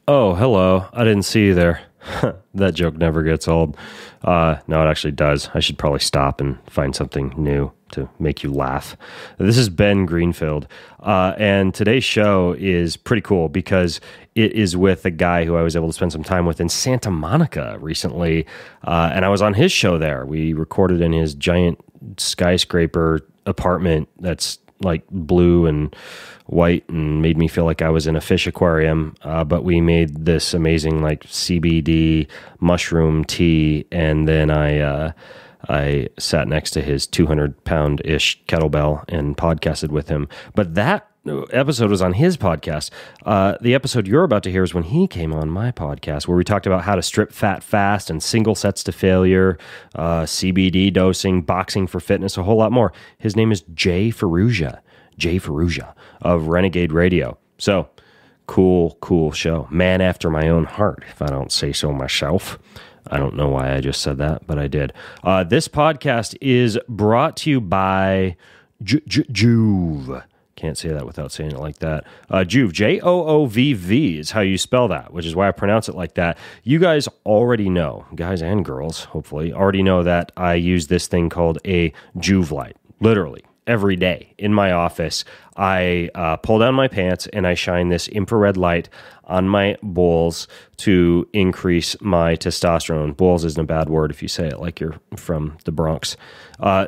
Oh, hello. I didn't see you there. That joke never gets old. No, it actually does. I should probably stop and find something new to make you laugh. This is Ben Greenfield, and today's show is pretty cool because it is with a guy who I was able to spend some time with in Santa Monica recently, and I was on his show there. We recorded in his giant skyscraper apartment that's like blue and white and made me feel like I was in a fish aquarium. But we made this amazing like CBD mushroom tea, and then I sat next to his 200-pound-ish kettlebell and podcasted with him. But that episode was on his podcast. The episode you're about to hear is when he came on my podcast, where we talked about how to strip fat fast and single sets to failure, CBD dosing, boxing for fitness, a whole lot more. His name is Jay Ferruggia of Renegade Radio. So cool show. Man after my own heart, if I don't say so myself. I don't know why I just said that, but I did. This podcast is brought to you by Joovv. Can't say that without saying it like that. Joovv, Joovv is how you spell that, which is why I pronounce it like that. You guys already know, guys and girls, hopefully, already know that I use this thing called a Joovv light, literally. Every day in my office, I pull down my pants and I shine this infrared light on my balls to increase my testosterone. Balls isn't a bad word if you say it like you're from the Bronx.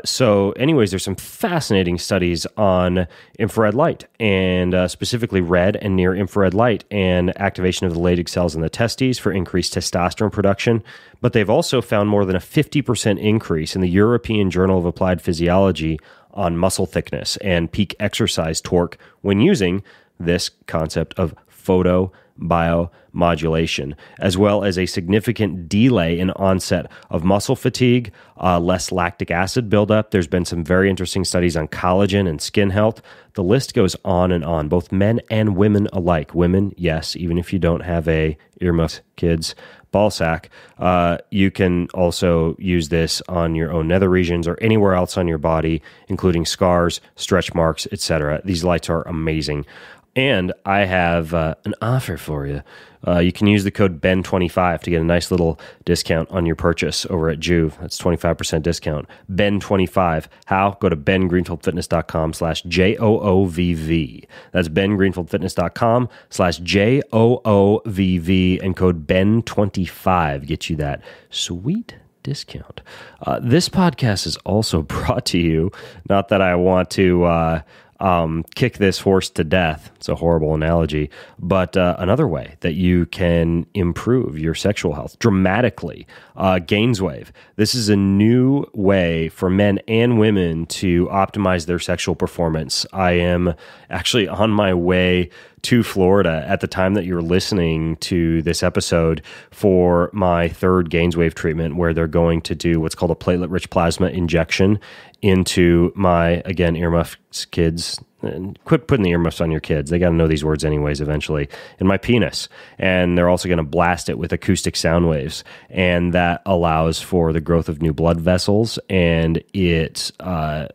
So anyways, there's some fascinating studies on infrared light and specifically red and near infrared light and activation of the Leydig cells in the testes for increased testosterone production. But they've also found more than a 50% increase in the European Journal of Applied Physiology on muscle thickness and peak exercise torque when using this concept of photobiomodulation, as well as a significant delay in onset of muscle fatigue, less lactic acid buildup. There's been some very interesting studies on collagen and skin health. The list goes on and on, both men and women alike. Women, yes, even if you don't have a earmuffs, kids, ball sack, you can also use this on your own nether regions or anywhere else on your body, including scars, stretch marks, etc. These lights are amazing. And I have an offer for you. You can use the code BEN25 to get a nice little discount on your purchase over at Joovv. That's 25% discount. BEN25. How? Go to bengreenfieldfitness.com/JOOVV. That's bengreenfieldfitness.com/JOOVV and code BEN25 gets you that sweet discount. This podcast is also brought to you, not that I want to kick this horse to death. It's a horrible analogy, but another way that you can improve your sexual health dramatically, Gainswave. This is a new way for men and women to optimize their sexual performance. I am actually on my way to Florida at the time that you're listening to this episode for my third Gainswave treatment, where they're going to do what's called a platelet-rich plasma injection into my, again, earmuffs, kids. And quit putting the earmuffs on your kids. They got to know these words anyways eventually. In my penis. And they're also going to blast it with acoustic sound waves. And that allows for the growth of new blood vessels. And it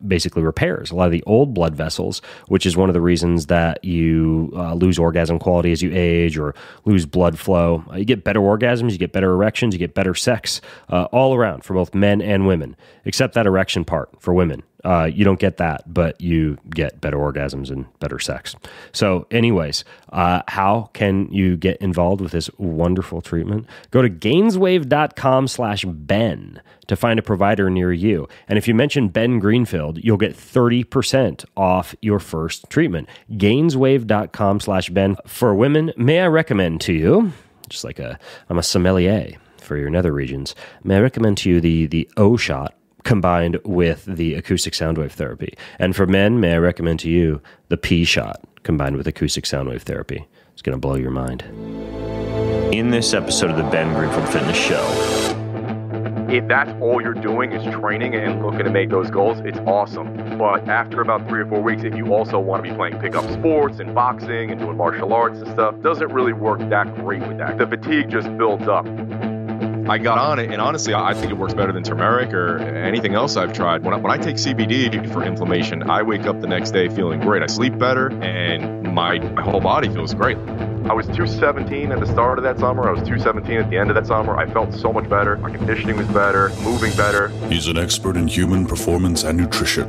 basically repairs a lot of the old blood vessels, which is one of the reasons that you lose orgasm quality as you age or lose blood flow. You get better orgasms, you get better erections, you get better sex all around for both men and women, except that erection part for women. You don't get that, but you get better orgasms and better sex. So anyways, how can you get involved with this wonderful treatment? Go to gainswave.com/Ben to find a provider near you. And if you mention Ben Greenfield, you'll get 30% off your first treatment. Gainswave.com/Ben. For women, may I recommend to you, just like I'm a sommelier for your nether regions, may I recommend to you the O shot combined with the acoustic soundwave therapy. And for men, may I recommend to you the P shot combined with acoustic soundwave therapy. It's going to blow your mind. In this episode of the Ben Greenfield Fitness Show, if that's all you're doing is training and looking to make those goals, it's awesome. But after about 3 or 4 weeks, if you also want to be playing pickup sports and boxing and doing martial arts and stuff, doesn't really work that great with that. The fatigue just builds up. I got on it, and honestly, I think it works better than turmeric or anything else I've tried. When I take CBD for inflammation, I wake up the next day feeling great. I sleep better, and my whole body feels great. I was 217 at the start of that summer. I was 217 at the end of that summer. I felt so much better. My conditioning was better, moving better. He's an expert in human performance and nutrition.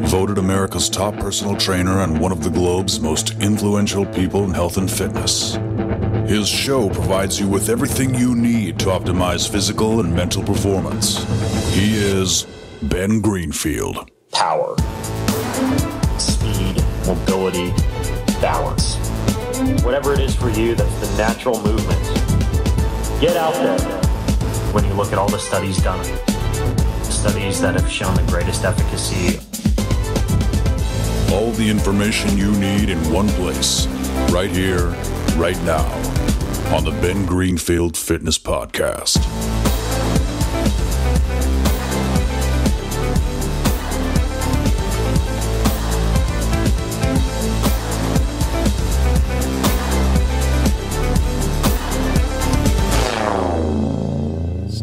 Voted America's top personal trainer and one of the globe's most influential people in health and fitness. His show provides you with everything you need to optimize physical and mental performance. He is Ben Greenfield. Power, speed, mobility, balance. Whatever it is for you, that's the natural movement. Get out there. When you look at all the studies done, studies that have shown the greatest efficacy. All the information you need in one place, right here, right now, on the Ben Greenfield Fitness Podcast.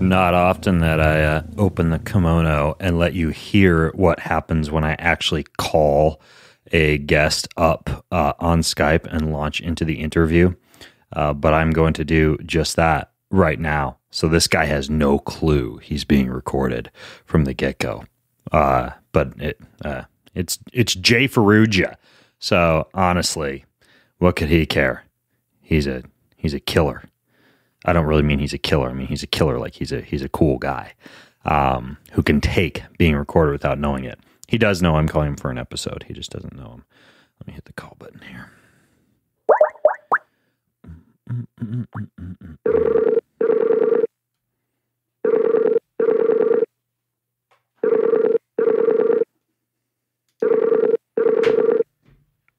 Not often that I open the kimono and let you hear what happens when I actually call a guest up on Skype and launch into the interview. But I'm going to do just that right now. So this guy has no clue he's being recorded from the get-go. But it's Jay Ferruggia. So honestly, what could he care? He's a killer. I don't really mean he's a killer. I mean he's a killer, like he's a cool guy who can take being recorded without knowing it. He does know I'm calling him for an episode. He just doesn't know him. Let me hit the call button here.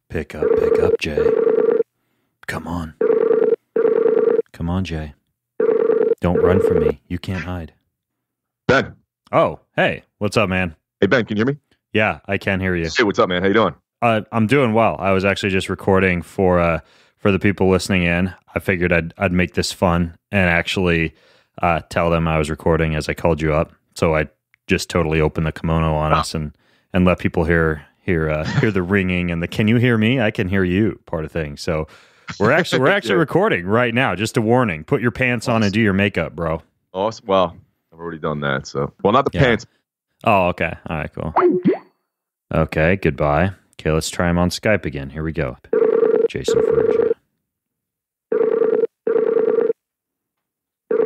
Pick up, Jay. Come on. Come on, Jay. Don't run from me. You can't hide. Ben. Oh, hey. What's up, man? Hey, Ben, can you hear me? Yeah, I can hear you. Hey, what's up, man? How you doing? I'm doing well. I was actually just recording for the people listening in. I figured I'd make this fun and actually tell them I was recording as I called you up. So I just totally opened the kimono on us and let people hear the ringing and the "can you hear me? I can hear you" part of things. So we're actually recording right now. Just a warning: put your pants on and do your makeup, bro. Awesome. Well, I've already done that. So, well, not the pants. Oh, okay. All right, cool. Okay, goodbye. Okay, let's try him on Skype again. Here we go. Jason Ferruggia.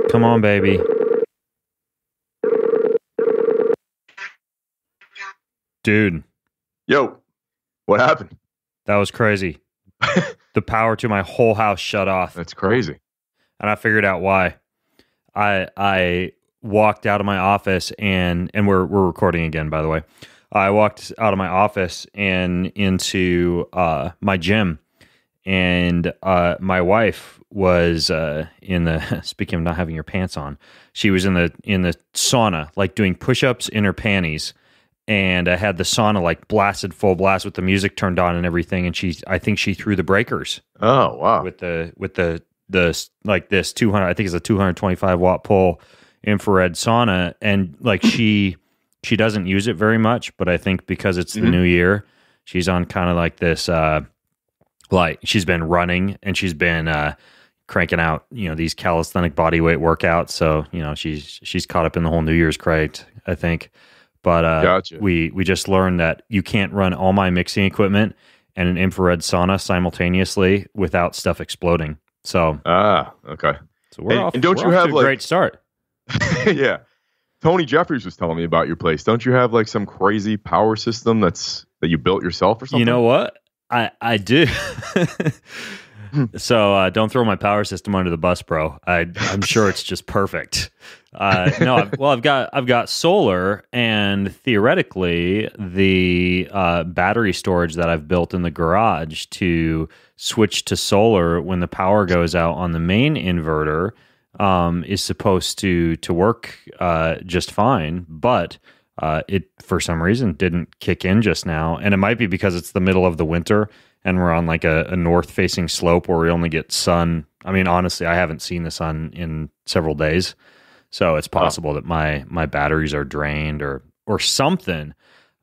Come on, baby. Dude. Yo, what happened? That was crazy. The power to my whole house shut off. That's crazy. And I figured out why. I walked out of my office and we're recording again, by the way. I walked out of my office and into my gym, and my wife was in the speaking of not having your pants on, she was in the sauna, like doing push-ups in her panties, and I had the sauna like blasted full blast with the music turned on and everything, and I think she threw the breakers. Oh wow! With the like this 200, I think it's a 225 watt pole infrared sauna, and like she doesn't use it very much, but I think because it's the new year, she's on kind of like this, like she's been running and she's been cranking out, these calisthenic body weight workouts. So, she's caught up in the whole New Year's crate, I think. But gotcha. we just learned that you can't run all my mixing equipment and an infrared sauna simultaneously without stuff exploding. So, okay. So we're off. And don't we're you off have to a great start? Yeah. Tony Jeffries was telling me about your place. Don't you have like some crazy power system that you built yourself or something? You know what? I do. So don't throw my power system under the bus, bro. I'm sure it's just perfect. No, I've got solar, and theoretically the battery storage that I've built in the garage to switch to solar when the power goes out on the main inverter is supposed to work just fine, but it for some reason didn't kick in just now, and it might be because it's the middle of the winter and we're on like a north-facing slope where we only get sun. I mean, honestly, I haven't seen the sun in several days, so it's possible that my batteries are drained or something.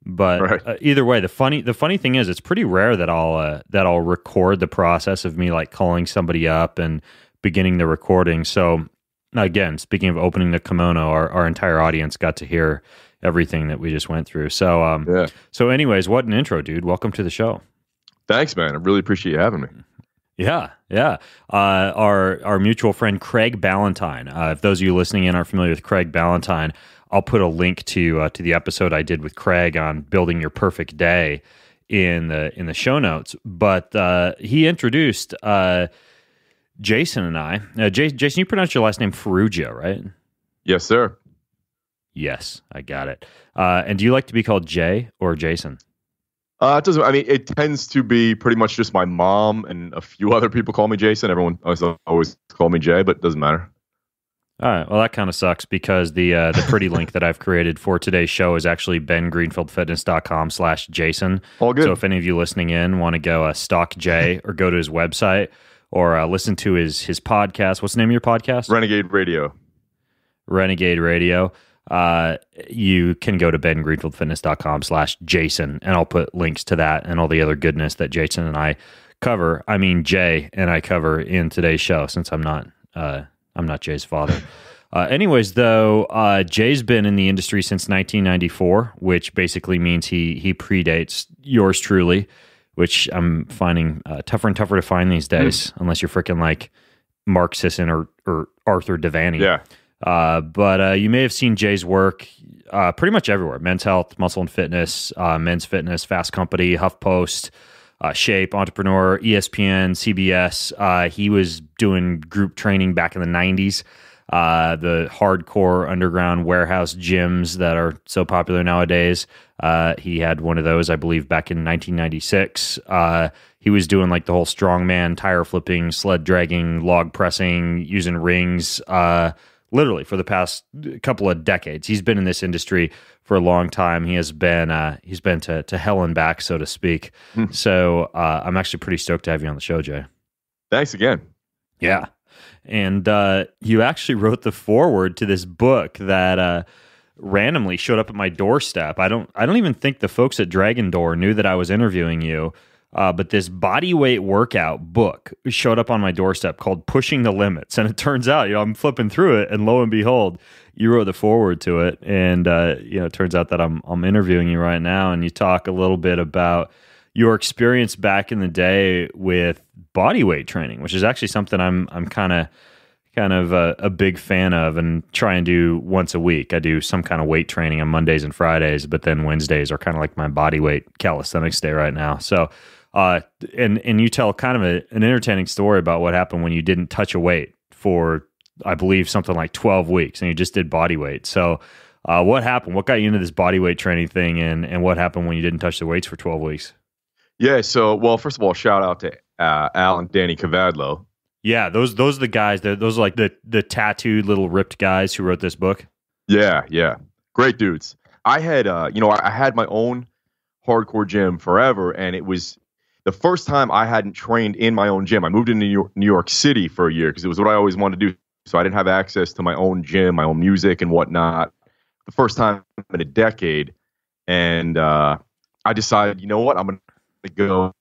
But either way, the funny thing is, it's pretty rare that I'll record the process of me like calling somebody up and beginning the recording. So again, speaking of opening the kimono, our entire audience got to hear everything that we just went through. So So anyways, what an intro, dude. Welcome to the show. Thanks, man. I really appreciate you having me. Yeah. Our mutual friend Craig Ballantyne. If those of you listening in aren't familiar with Craig Ballantyne, I'll put a link to the episode I did with Craig on building your perfect day in the show notes. But he introduced Jason and I. Jason, you pronounce your last name Ferruggia, right? Yes, sir. Yes, I got it. And do you like to be called Jay or Jason? It doesn't. I mean, it tends to be pretty much just my mom and a few other people call me Jason. Everyone always call me Jay, but it doesn't matter. All right. Well, that kind of sucks because the pretty link that I've created for today's show is actually bengreenfieldfitness.com/Jason. All good. So if any of you listening in want to go stalk Jay or go to his website or listen to his podcast. What's the name of your podcast? Renegade Radio. Renegade Radio. You can go to bengreenfieldfitness.com/Jason, and I'll put links to that and all the other goodness that Jason and I cover. I mean, Jay and I cover in today's show, since I'm not Jay's father. Anyways, though, Jay's been in the industry since 1994, which basically means he predates yours truly, which I'm finding tougher and tougher to find these days, unless you're freaking like Mark Sisson or Arthur Devaney. Yeah. But you may have seen Jay's work pretty much everywhere: Men's Health, Muscle and Fitness, Men's Fitness, Fast Company, HuffPost, Shape, Entrepreneur, ESPN, CBS. He was doing group training back in the 90s, the hardcore underground warehouse gyms that are so popular nowadays. He had one of those, I believe, back in 1996. He was doing like the whole strongman, tire flipping, sled dragging, log pressing, using rings, literally for the past couple of decades. He's been in this industry for a long time. He's been to hell and back, so to speak. So I'm actually pretty stoked to have you on the show, Jay. Thanks again. Yeah. And you actually wrote the foreword to this book that randomly showed up at my doorstep. I don't even think the folks at Dragon Door knew that I was interviewing you. But this body weight workout book showed up on my doorstep called Pushing the Limits. And it turns out, I'm flipping through it, and lo and behold, you wrote the foreword to it. And, it turns out that I'm interviewing you right now, and you talk a little bit about your experience back in the day with body weight training, which is actually something I'm kind of a big fan of and try and do once a week. I do some kind of weight training on Mondays and Fridays, but then Wednesdays are kind of like my body weight calisthenics day right now. So, and you tell kind of an entertaining story about what happened when you didn't touch a weight for, I believe, something like 12 weeks, and you just did body weight. So, what happened? What got you into this body weight training thing, and what happened when you didn't touch the weights for 12 weeks? Yeah. So, well, first of all, shout out to Al and Danny Cavadlo. Yeah, those are the guys. Those are like the tattooed little ripped guys who wrote this book. Yeah, great dudes. I had I had my own hardcore gym forever, and it was the first time I hadn't trained in my own gym. I moved into New York City for a year because it was what I always wanted to do. So I didn't have access to my own gym, my own music and whatnot. The first time in a decade, and I decided, you know what, I'm going to go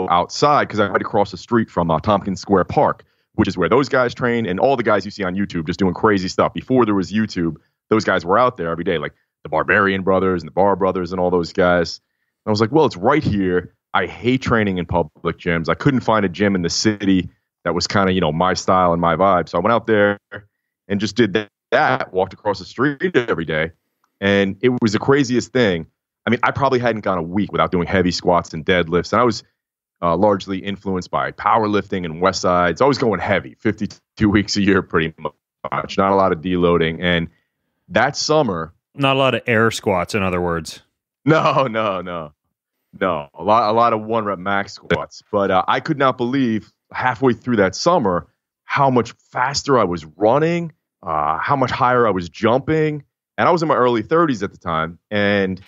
outside because I had to cross the street from Tompkins Square Park, which is where those guys train, and all the guys you see on YouTube just doing crazy stuff. Before there was YouTube, those guys were out there every day, like the Barbarian Brothers and the Bar Brothers and all those guys. And I was like, well, it's right here. I hate training in public gyms. I couldn't find a gym in the city that was kind of, my style and my vibe. So I went out there and just did that, walked across the street every day. And it was the craziest thing. I mean, I probably hadn't gone a week without doing heavy squats and deadlifts. And I was largely influenced by powerlifting and West Side. So I was going heavy, 52 weeks a year pretty much, not a lot of deloading. And that summer... Not a lot of air squats, in other words. No. A lot of 1-rep max squats. But I could not believe halfway through that summer how much faster I was running, how much higher I was jumping. And I was in my early 30s at the time. And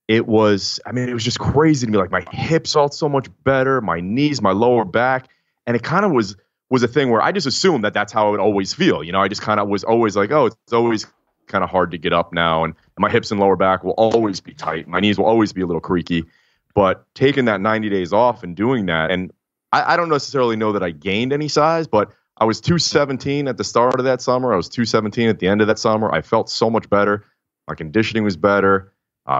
it was just crazy to me. Like my hips felt so much better, my knees, my lower back. And it kind of was a thing where I just assumed that that's how it would always feel. I just kind of was always like, oh, it's always kind of hard to get up now, and my hips and lower back will always be tight. My knees will always be a little creaky. But taking that 90 days off and doing that, and I don't necessarily know that I gained any size, but I was 217 at the start of that summer. I was 217 at the end of that summer. I felt so much better. My conditioning was better,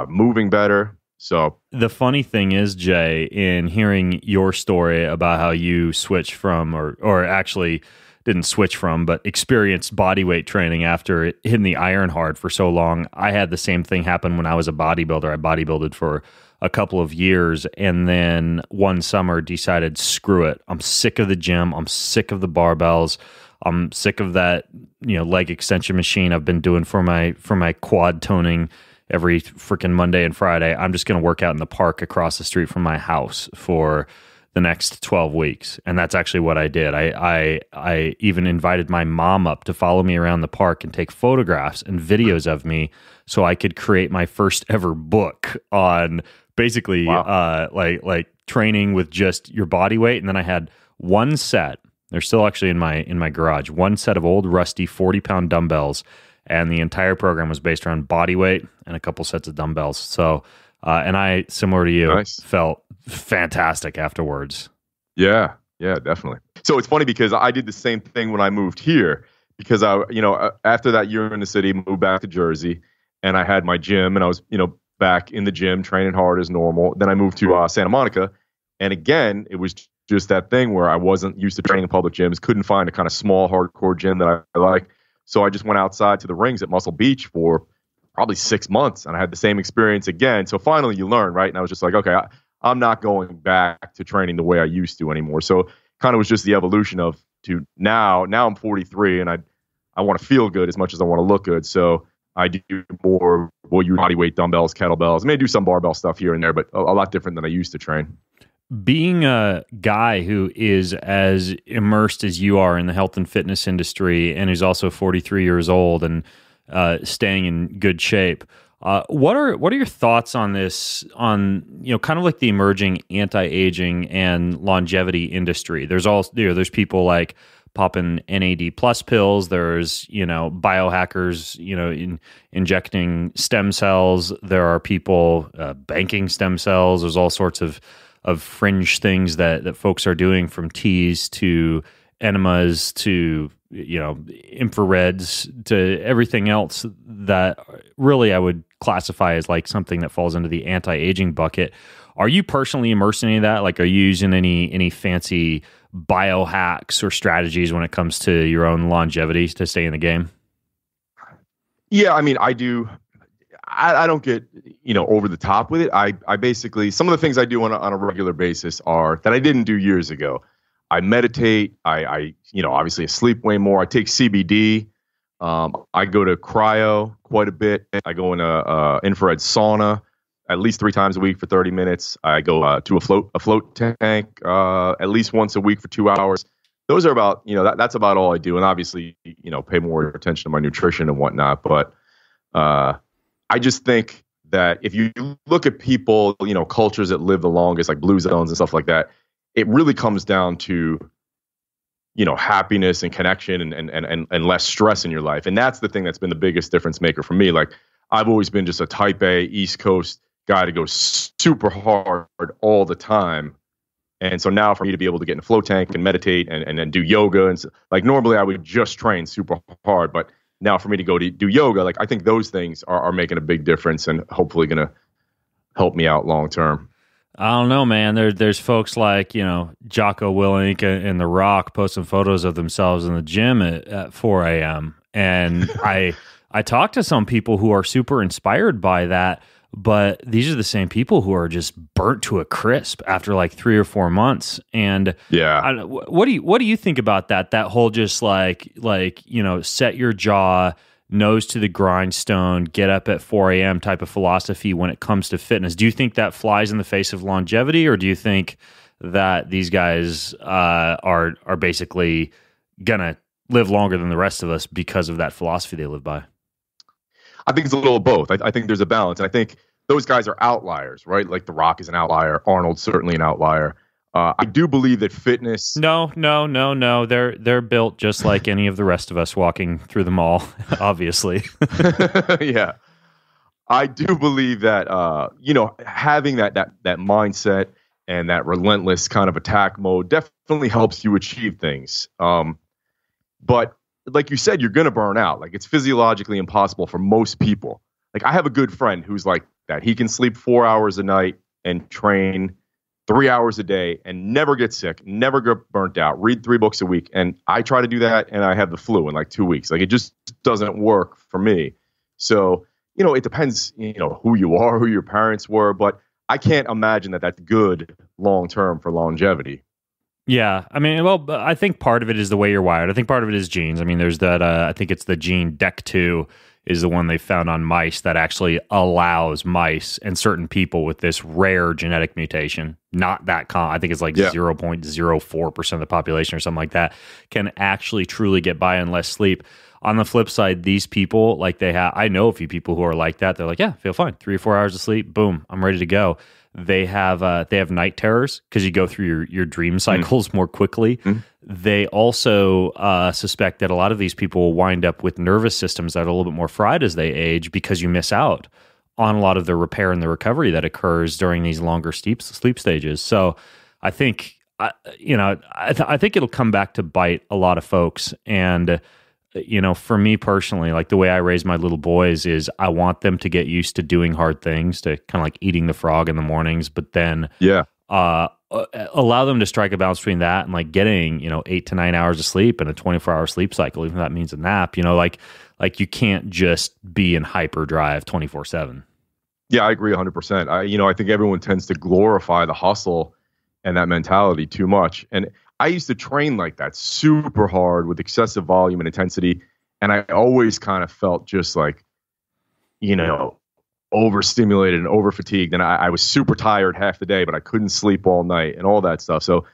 moving better. So the funny thing is, Jay, in hearing your story about how you switched from, or actually didn't switch from, but experienced bodyweight training after hitting the iron hard for so long. I had the same thing happen when I was a bodybuilder. I bodybuilded for a couple of years, and then one summer decided, screw it. I'm sick of the gym. I'm sick of the barbells. I'm sick of that, leg extension machine I've been doing for my quad toning every freaking Monday and Friday. I'm just going to work out in the park across the street from my house for the next 12 weeks. And that's actually what I did. I even invited my mom up to follow me around the park and take photographs and videos of me so I could create my first ever book on basically like training with just your body weight. And then I had one set, they're still actually in my garage, one set of old rusty 40-pound dumbbells, and the entire program was based around body weight and a couple sets of dumbbells. So and I, similar to you, felt fantastic afterwards. Yeah, definitely. So it's funny because I did the same thing when I moved here, because after that year in the city, moved back to Jersey, and I had my gym, and I was, back in the gym training hard as normal. Then I moved to Santa Monica, and again, it was just that thing where I wasn't used to training in public gyms, couldn't find a kind of small, hardcore gym that I like. So I just went outside to the rings at Muscle Beach for probably 6 months, and I had the same experience again. So finally you learn, right? And I was just like, okay, I'm not going back to training the way I used to anymore. So kind of was just the evolution of to now I'm 43, and I want to feel good as much as I want to look good. So I do more your body weight, dumbbells, kettlebells. I may do some barbell stuff here and there, but a lot different than I used to train. Being a guy who is as immersed as you are in the health and fitness industry, and who's also 43 years old and staying in good shape, what are your thoughts on this? On kind of like the emerging anti-aging and longevity industry. There's people like popping NAD plus pills. There's biohackers injecting stem cells. There are people banking stem cells. There's all sorts of fringe things that folks are doing, from teas to enemas to infrareds to everything else that really I would classify as like something that falls into the anti-aging bucket. Are you personally immersed in any of that? Like, are you using any fancy biohacks or strategies when it comes to your own longevity to stay in the game? Yeah, I mean, I do. I don't get over the top with it. I basically, some of the things I do on a regular basis are that I didn't do years ago. I meditate. I obviously I sleep way more. I take CBD. I go to cryo quite a bit. I go in a infrared sauna at least 3 times a week for 30 minutes. I go to a float tank at least once a week for 2 hours. Those are about, that's about all I do. And obviously, pay more attention to my nutrition and whatnot. But I just think that if you look at people, cultures that live the longest, like blue zones and stuff like that, it really comes down to, happiness and connection and less stress in your life. And that's the thing that's been the biggest difference maker for me. Like, I've always been just a type A East Coast guy to go super hard all the time. And so now for me to be able to get in a float tank and meditate and do yoga, and so, like, normally I would just train super hard, but now for me to go to do yoga, like, I think those things are making a big difference and hopefully going to help me out long term. I don't know, man. There's folks like, Jocko Willink and The Rock posting photos of themselves in the gym at 4 a.m. And I talk to some people who are super inspired by that, but these are the same people who are just burnt to a crisp after like 3 or 4 months. And yeah, what do you think about that? That whole just like set your jaw, nose to the grindstone, get up at 4 a.m. type of philosophy when it comes to fitness. Do you think that flies in the face of longevity, or do you think that these guys are basically gonna live longer than the rest of us because of that philosophy they live by? I think it's a little of both. I think there's a balance. And I think those guys are outliers, right? Like The Rock is an outlier. Arnold's certainly an outlier. I do believe that fitness. No. They're built just like any of the rest of us walking through the mall, obviously. Yeah. I do believe that, having that mindset and that relentless kind of attack mode definitely helps you achieve things. But like you said, you're going to burn out. Like, it's physiologically impossible for most people. Like, I have a good friend who's like that. He can sleep 4 hours a night and train 3 hours a day and never get sick, never get burnt out, read 3 books a week. And I try to do that and I have the flu in like 2 weeks. Like, it just doesn't work for me. So, it depends, who you are, who your parents were, but I can't imagine that that's good long-term for longevity. Yeah. I mean, well, I think part of it is the way you're wired. I think part of it is genes. I mean, there's that, I think it's the gene DEC2 is the one they found on mice that actually allows mice and certain people with this rare genetic mutation, not that common, I think it's like 0.04% of the population or something like that, can actually truly get by on less sleep. On the flip side, these people, like I know a few people who are like that. They're like, yeah, feel fine. 3 or 4 hours of sleep, boom, I'm ready to go. They have night terrors because you go through your dream cycles more quickly. They also suspect that a lot of these people wind up with nervous systems that are a little bit more fried as they age because you miss out on a lot of the repair and the recovery that occurs during these longer sleep stages. So I think I think it'll come back to bite a lot of folks. And for me personally, like the way I raise my little boys is I want them to get used to doing hard things, to kind of like eating the frog in the mornings, but then allow them to strike a balance between that and like getting, 8 to 9 hours of sleep and a 24-hour sleep cycle, even if that means a nap, like you can't just be in hyperdrive 24/7. Yeah, I agree 100%. I think everyone tends to glorify the hustle and that mentality too much. And I used to train like that, super hard with excessive volume and intensity. And I always kind of felt just like, overstimulated and overfatigued. And I was super tired half the day, but I couldn't sleep all night and all that stuff. So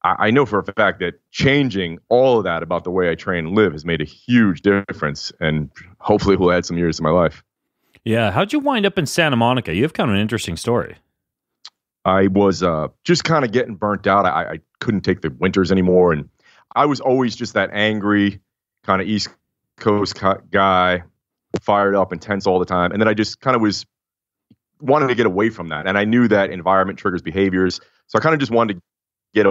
I know for a fact that changing all of that about the way I train and live has made a huge difference. And hopefully will add some years to my life. Yeah. How'd you wind up in Santa Monica? You have kind of an interesting story. I was just kind of getting burnt out. I couldn't take the winters anymore. And I was always just that angry kind of East Coast guy, fired up and tense all the time. And then I just kind of wanted to get away from that. And I knew that environment triggers behaviors. So I kind of just wanted to get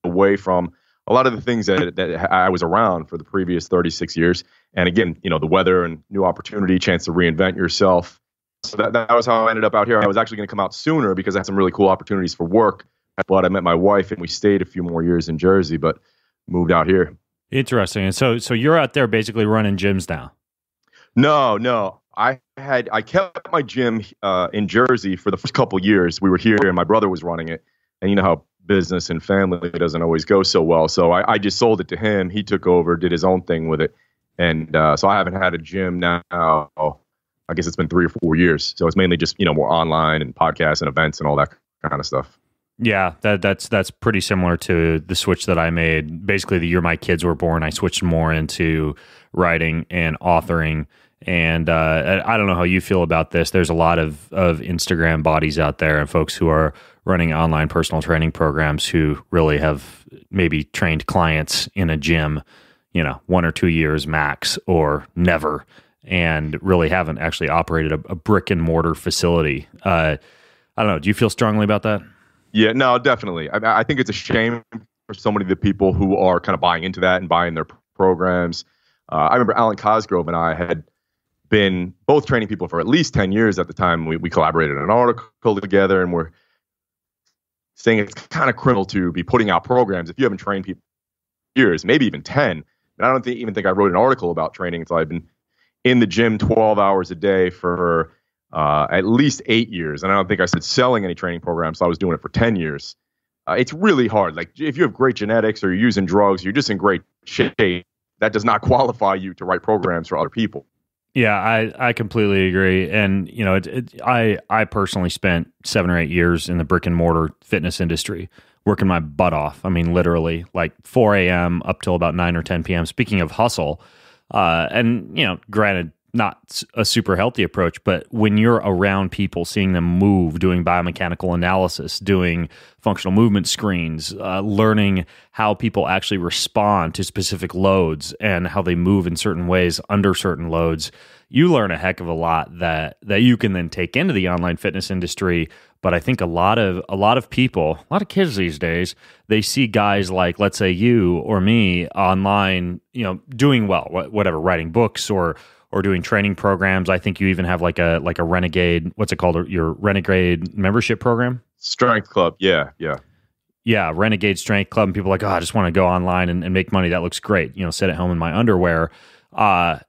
away from a lot of the things that I was around for the previous 36 years. And again, the weather and new opportunity, chance to reinvent yourself. So that was how I ended up out here. I was actually going to come out sooner because I had some really cool opportunities for work. But I met my wife and we stayed a few more years in Jersey, but moved out here. Interesting. And so you're out there basically running gyms now? No. I kept my gym in Jersey for the first couple of years. We were here and my brother was running it. And you know how business and family doesn't always go so well. So I just sold it to him. He took over, did his own thing with it. And so I haven't had a gym now. I guess it's been 3 or 4 years. So it's mainly just, more online and podcasts and events and all that kind of stuff. Yeah, that's pretty similar to the switch that I made. Basically, the year my kids were born, I switched more into writing and authoring. And I don't know how you feel about this. There's a lot of Instagram bodies out there and folks who are running online personal training programs who really have maybe trained clients in a gym, 1 or 2 years max or never, and really haven't actually operated a brick and mortar facility. I don't know. Do you feel strongly about that? Yeah, no, definitely. I think it's a shame for so many of the people who are kind of buying into that and buying their programs. I remember Alan Cosgrove and I had been both training people for at least 10 years at the time. We collaborated on an article together, and we're saying it's kind of criminal to be putting out programs if you haven't trained people for years, maybe even 10. And I don't even think I wrote an article about training until I've been in the gym 12 hours a day for at least 8 years. And I don't think I started selling any training programs, so I was doing it for 10 years. It's really hard. Like, if you have great genetics or you're using drugs, you're just in great shape, that does not qualify you to write programs for other people. Yeah, I completely agree. And, I personally spent 7 or 8 years in the brick and mortar fitness industry, working my butt off. I mean, literally like 4 a.m. up till about 9 or 10 p.m. Speaking of hustle, and, granted, not a super healthy approach, but when you're around people, seeing them move, doing biomechanical analysis, doing functional movement screens, learning how people actually respond to specific loads and how they move in certain ways under certain loads, you learn a heck of a lot that you can then take into the online fitness industry. But I think a lot of people, a lot of kids these days, they see guys like, let's say you or me online, doing well, whatever, writing books or doing training programs. I think you even have like a Renegade, what's it called? Your Renegade membership program? Strength Club. Yeah. Yeah, Renegade Strength Club. And people are like, I just want to go online and make money. That looks great. Sit at home in my underwear.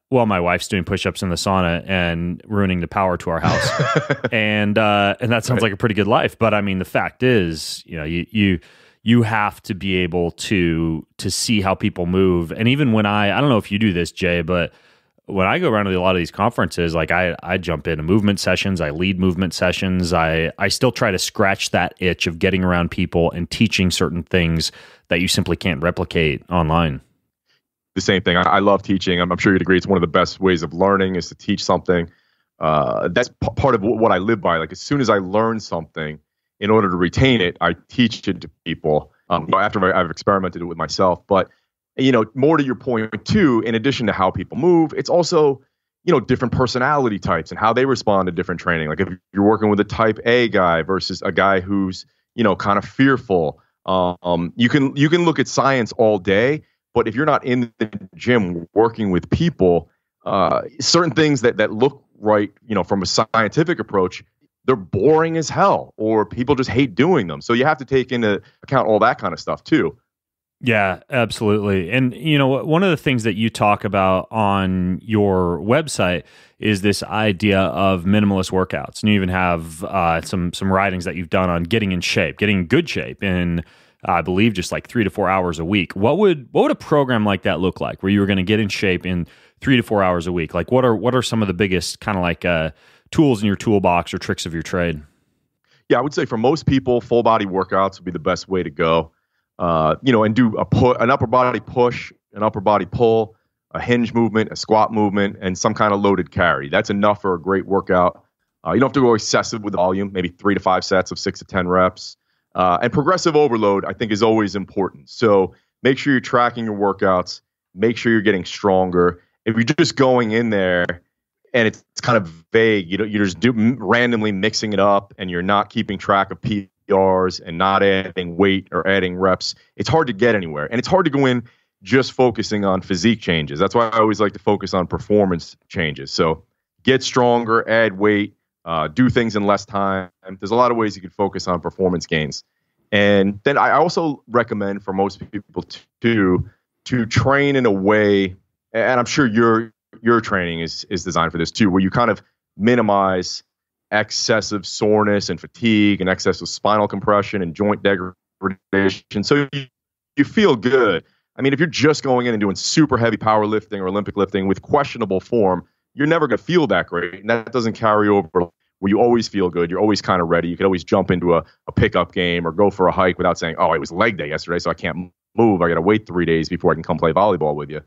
Well, my wife's doing push-ups in the sauna and ruining the power to our house. and that sounds like a pretty good life. But I mean, the fact is, you have to be able to see how people move. And even when I don't know if you do this, Jay, but when I go around to a lot of these conferences, like I jump into movement sessions, I lead movement sessions. I still try to scratch that itch of getting around people and teaching certain things that you simply can't replicate online. The same thing. I love teaching. I'm sure you'd agree. It's one of the best ways of learning is to teach something. That's part of what I live by. Like as soon as I learn something, in order to retain it, I teach it to people. After I've experimented it with myself, but more to your point too. In addition to how people move, it's also different personality types and how they respond to different training. Like if you're working with a type A guy versus a guy who's kind of fearful, you can look at science all day. But if you're not in the gym working with people, certain things that look right, from a scientific approach, they're boring as hell, or people just hate doing them. So you have to take into account all that kind of stuff too. Yeah, absolutely. And one of the things that you talk about on your website is this idea of minimalist workouts. And you even have some writings that you've done on getting in shape, getting in good shape in I believe just like 3 to 4 hours a week. What would a program like that look like, where you were going to get in shape in 3 to 4 hours a week? Like what are some of the biggest kind of like tools in your toolbox or tricks of your trade? Yeah, I would say for most people, full body workouts would be the best way to go. And do an upper body push, an upper body pull, a hinge movement, a squat movement, and some kind of loaded carry. That's enough for a great workout. You don't have to go excessive with volume, maybe 3 to 5 sets of 6 to 10 reps. And progressive overload, I think, is always important. So make sure you're tracking your workouts. Make sure you're getting stronger. If you're just going in there and it's kind of vague, you're just randomly mixing it up and you're not keeping track of PRs and not adding weight or adding reps, it's hard to get anywhere. And it's hard to go in just focusing on physique changes. That's why I always like to focus on performance changes. So get stronger, add weight, do things in less time. There's a lot of ways you can focus on performance gains. And then I also recommend for most people to train in a way, and I'm sure your training is designed for this too, where you kind of minimize excessive soreness and fatigue and excessive spinal compression and joint degradation. So you feel good. I mean, if you're just going in and doing super heavy powerlifting or Olympic lifting with questionable form, you're never going to feel that great. And that doesn't carry over where you always feel good. You're always kind of ready. You can always jump into a pickup game or go for a hike without saying, oh, it was leg day yesterday, so I can't move. I got to wait 3 days before I can come play volleyball with you.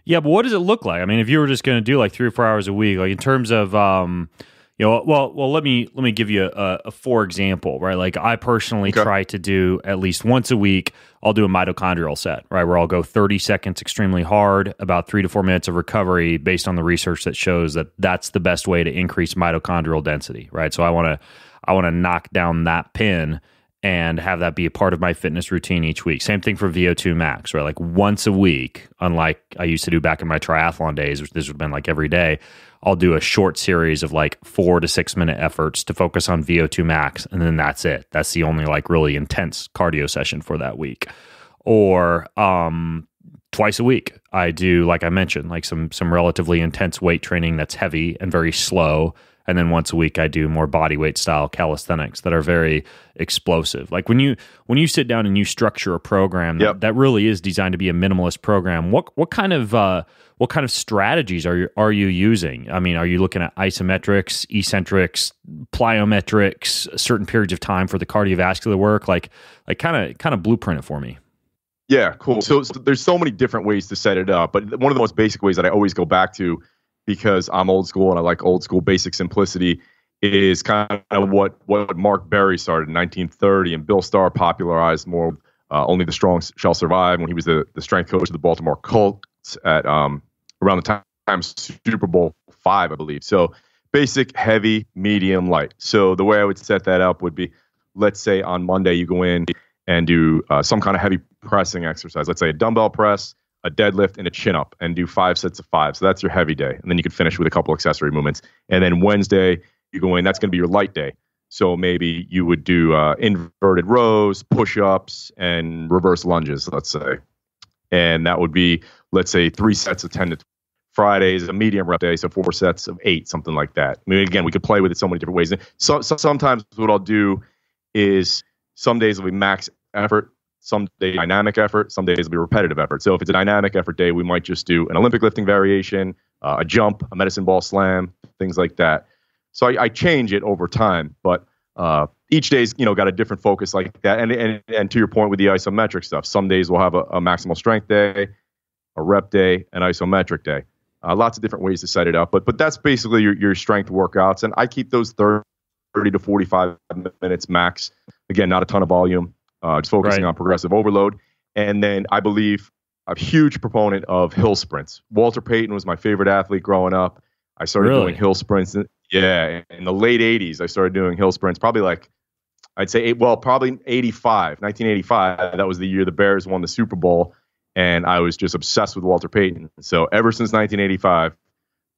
Yeah, but what does it look like? I mean, if you were just going to do like 3 or 4 hours a week, like in terms of, let me give you a for example, right? Like I personally try to do at least once a week, I'll do a mitochondrial set, right? Where I'll go 30 seconds extremely hard, about 3 to 4 minutes of recovery based on the research that shows that that's the best way to increase mitochondrial density, right? So I want to knock down that pin and have that be a part of my fitness routine each week. Same thing for VO2 max, right? Like once a week, unlike I used to do back in my triathlon days, which this would have been like every day, I'll do a short series of like 4 to 6 minute efforts to focus on VO2 max. And then that's it. That's the only like really intense cardio session for that week. Or twice a week, I do, like I mentioned, like some relatively intense weight training that's heavy and very slow. And then once a week, I do more body weight style calisthenics that are very explosive. Like when you sit down and you structure a program that really is designed to be a minimalist program, what kind of strategies are you using? I mean, are you looking at isometrics, eccentrics, plyometrics, certain periods of time for the cardiovascular work? Like kind of blueprint it for me. Yeah, cool. So there's so many different ways to set it up, but one of the most basic ways that I always go back to because I'm old school and I like old school basic simplicity, is kind of what Mark Berry started in 1930, and Bill Starr popularized more. Only the strong shall survive, when he was the strength coach of the Baltimore Colts at around the time Super Bowl V, I believe. So basic, heavy, medium, light. So the way I would set that up would be, let's say on Monday you go in and do some kind of heavy pressing exercise. Let's say a dumbbell press, a deadlift, and a chin up, and do 5 sets of 5. So that's your heavy day. And then you could finish with a couple accessory movements. And then Wednesday you go in, that's going to be your light day. So maybe you would do inverted rows, push-ups, and reverse lunges, let's say. And that would be, let's say, 3 sets of 10 to 20. Fridays, a medium rep day, so 4 sets of 8, something like that. I mean, again, we could play with it so many different ways. So sometimes what I'll do is some days will be max effort, some days dynamic effort, some days will be repetitive effort. So if it's a dynamic effort day, we might just do an Olympic lifting variation, a jump, a medicine ball slam, things like that. So I change it over time, but each day's got a different focus like that. And to your point with the isometric stuff, some days we'll have a maximal strength day, a rep day, an isometric day. Lots of different ways to set it up, but that's basically your strength workouts, and I keep those 30 to 45 minutes max. Again, not a ton of volume, just focusing on progressive overload. And then I believe I'm a huge proponent of hill sprints. Walter Payton was my favorite athlete growing up. I started doing hill sprints. In the late 80s, I started doing hill sprints. Probably probably 1985. That was the year the Bears won the Super Bowl, and I was just obsessed with Walter Payton. So ever since 1985,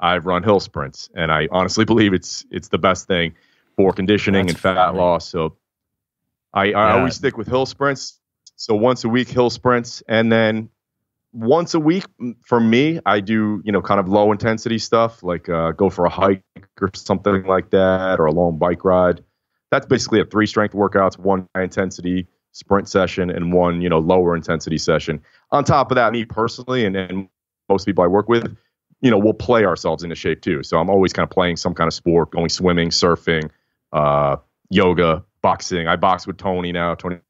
I've run hill sprints, and I honestly believe it's the best thing for conditioning and fat loss. So I always stick with hill sprints. So once a week, hill sprints, and then once a week for me, I do, kind of low intensity stuff, like go for a hike or something like that, or a long bike ride. That's basically 3 strength workouts, 1 high intensity sprint session, and 1, lower intensity session. On top of that, me personally, and most people I work with, we'll play ourselves into shape too. So I'm always kind of playing some kind of sport, going swimming, surfing, yoga, boxing. I box with Tony now. Tony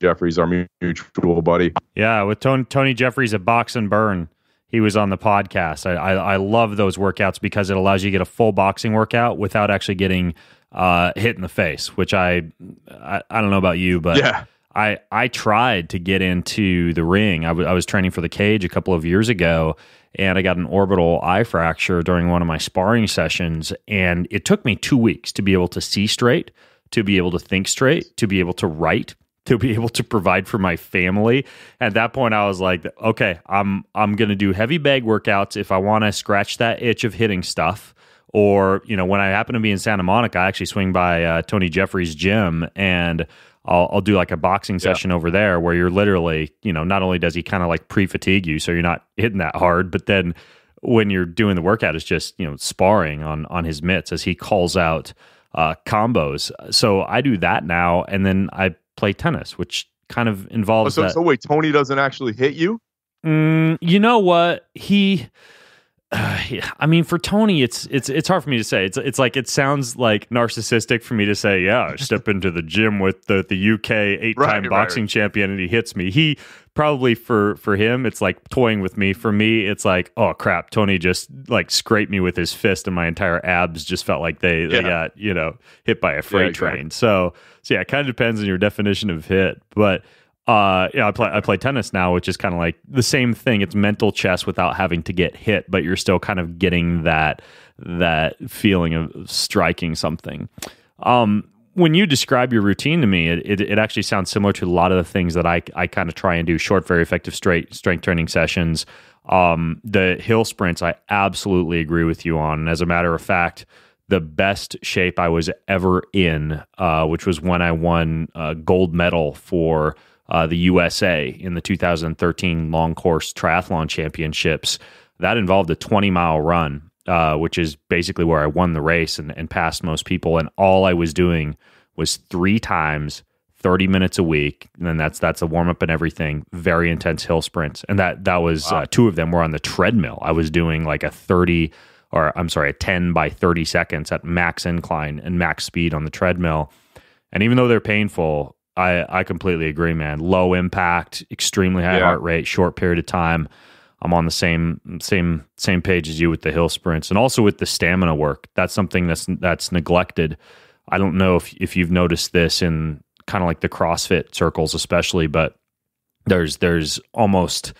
Jeffries, our mutual buddy. Yeah, with Tony Jeffries at Box and Burn. He was on the podcast. I love those workouts because it allows you to get a full boxing workout without actually getting hit in the face, which I don't know about you, but yeah. I tried to get into the ring. I was training for the cage a couple of years ago, and I got an orbital eye fracture during one of my sparring sessions, and it took me 2 weeks to be able to see straight, to be able to think straight, to be able to write, to be able to provide for my family. At that point, I was like, okay, I'm going to do heavy bag workouts if I want to scratch that itch of hitting stuff. Or, when I happen to be in Santa Monica, I actually swing by Tony Jeffries' gym, and I'll do like a boxing session over there where you're literally, not only does he kind of like pre-fatigue you so you're not hitting that hard, but then when you're doing the workout, it's just, sparring on his mitts as he calls out combos. So I do that now, and then I play tennis, which kind of involves that. So wait, Tony doesn't actually hit you? You know what? For Tony, it's hard for me to say. It's like, it sounds like narcissistic for me to say, yeah, I step into the gym with the UK 8-time boxing champion and he hits me. He probably for him, it's like toying with me. For me, it's like, oh crap, Tony just like scraped me with his fist and my entire abs just felt like they got, hit by a freight train. So yeah, it kind of depends on your definition of hit, but I play tennis now, which is kind of like the same thing. It's mental chess without having to get hit, but you're still kind of getting that feeling of striking something. When you describe your routine to me, it actually sounds similar to a lot of the things that I kind of try and do. Short, very effective strength training sessions. The hill sprints, I absolutely agree with you on. And as a matter of fact, the best shape I was ever in, which was when I won a gold medal for the USA in the 2013 long course triathlon championships. That involved a 20-mile run, which is basically where I won the race and passed most people. And all I was doing was 3 times, 30 minutes a week. And then that's a warm up and everything. Very intense hill sprints. And that was 2 of them were on the treadmill. I was doing like a 10 by 30 seconds at max incline and max speed on the treadmill. And even though they're painful, I completely agree, man. Low impact, extremely high heart rate, short period of time. I'm on the same page as you with the hill sprints and also with the stamina work. That's something that's neglected. I don't know if you've noticed this in kind of like the CrossFit circles, especially, but there's almost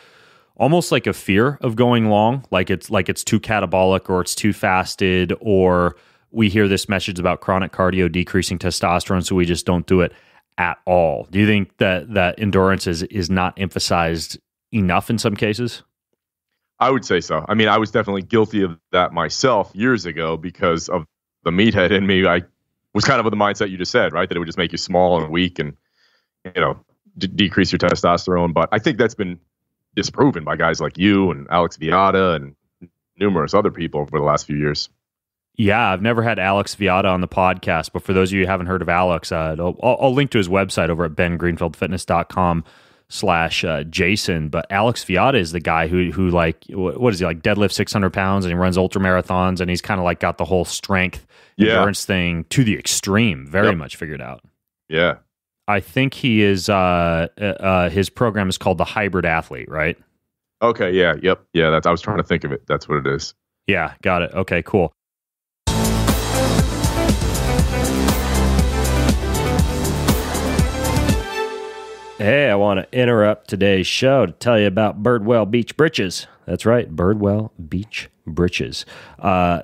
like a fear of going long, like it's too catabolic or it's too fasted, or we hear this message about chronic cardio decreasing testosterone, so we just don't do it at all. Do you think that endurance is not emphasized enough in some cases? I would say so. I mean, I was definitely guilty of that myself years ago because of the meathead in me. I was kind of of the mindset you just said, right? That it would just make you small and weak and, decrease your testosterone. But I think that's been disproven by guys like you and Alex Viada and numerous other people over the last few years. Yeah, I've never had Alex Viada on the podcast, but for those of you who haven't heard of Alex, I'll link to his website over at bengreenfieldfitness.com/Jason. But Alex Viada is the guy who like, what is he, like deadlift 600 pounds and he runs ultra marathons and he's kind of like got the whole strength endurance thing to the extreme, very much figured out. Yeah. I think he is, his program is called the Hybrid Athlete, right? Okay. Yeah. Yep. Yeah. I was trying to think of it. That's what it is. Yeah. Got it. Okay, cool. Hey, I want to interrupt today's show to tell you about Birdwell Beach Breeches. That's right, Birdwell Beach Breeches.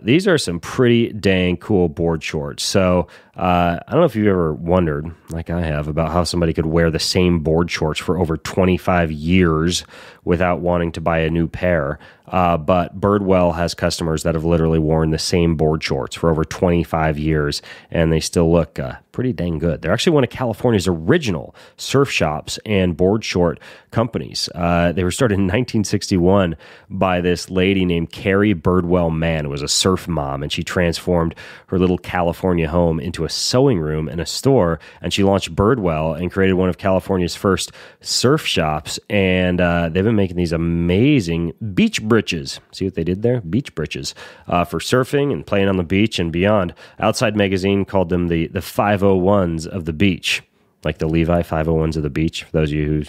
These are some pretty dang cool board shorts. So I don't know if you've ever wondered, like I have, about how somebody could wear the same board shorts for over 25 years without wanting to buy a new pair. But Birdwell has customers that have literally worn the same board shorts for over 25 years, and they still look pretty dang good. They're actually one of California's original surf shops and board short companies. They were started in 1961 by this lady named Carrie Birdwell Mann, who was a surf mom, and she transformed her little California home into a sewing room and a store, and she launched Birdwell and created one of California's first surf shops, and they've been making these amazing beach breeches. See what they did there? Beach breeches for surfing and playing on the beach and beyond. Outside Magazine called them the 501s of the beach, like the Levi 501s of the beach, for those of you who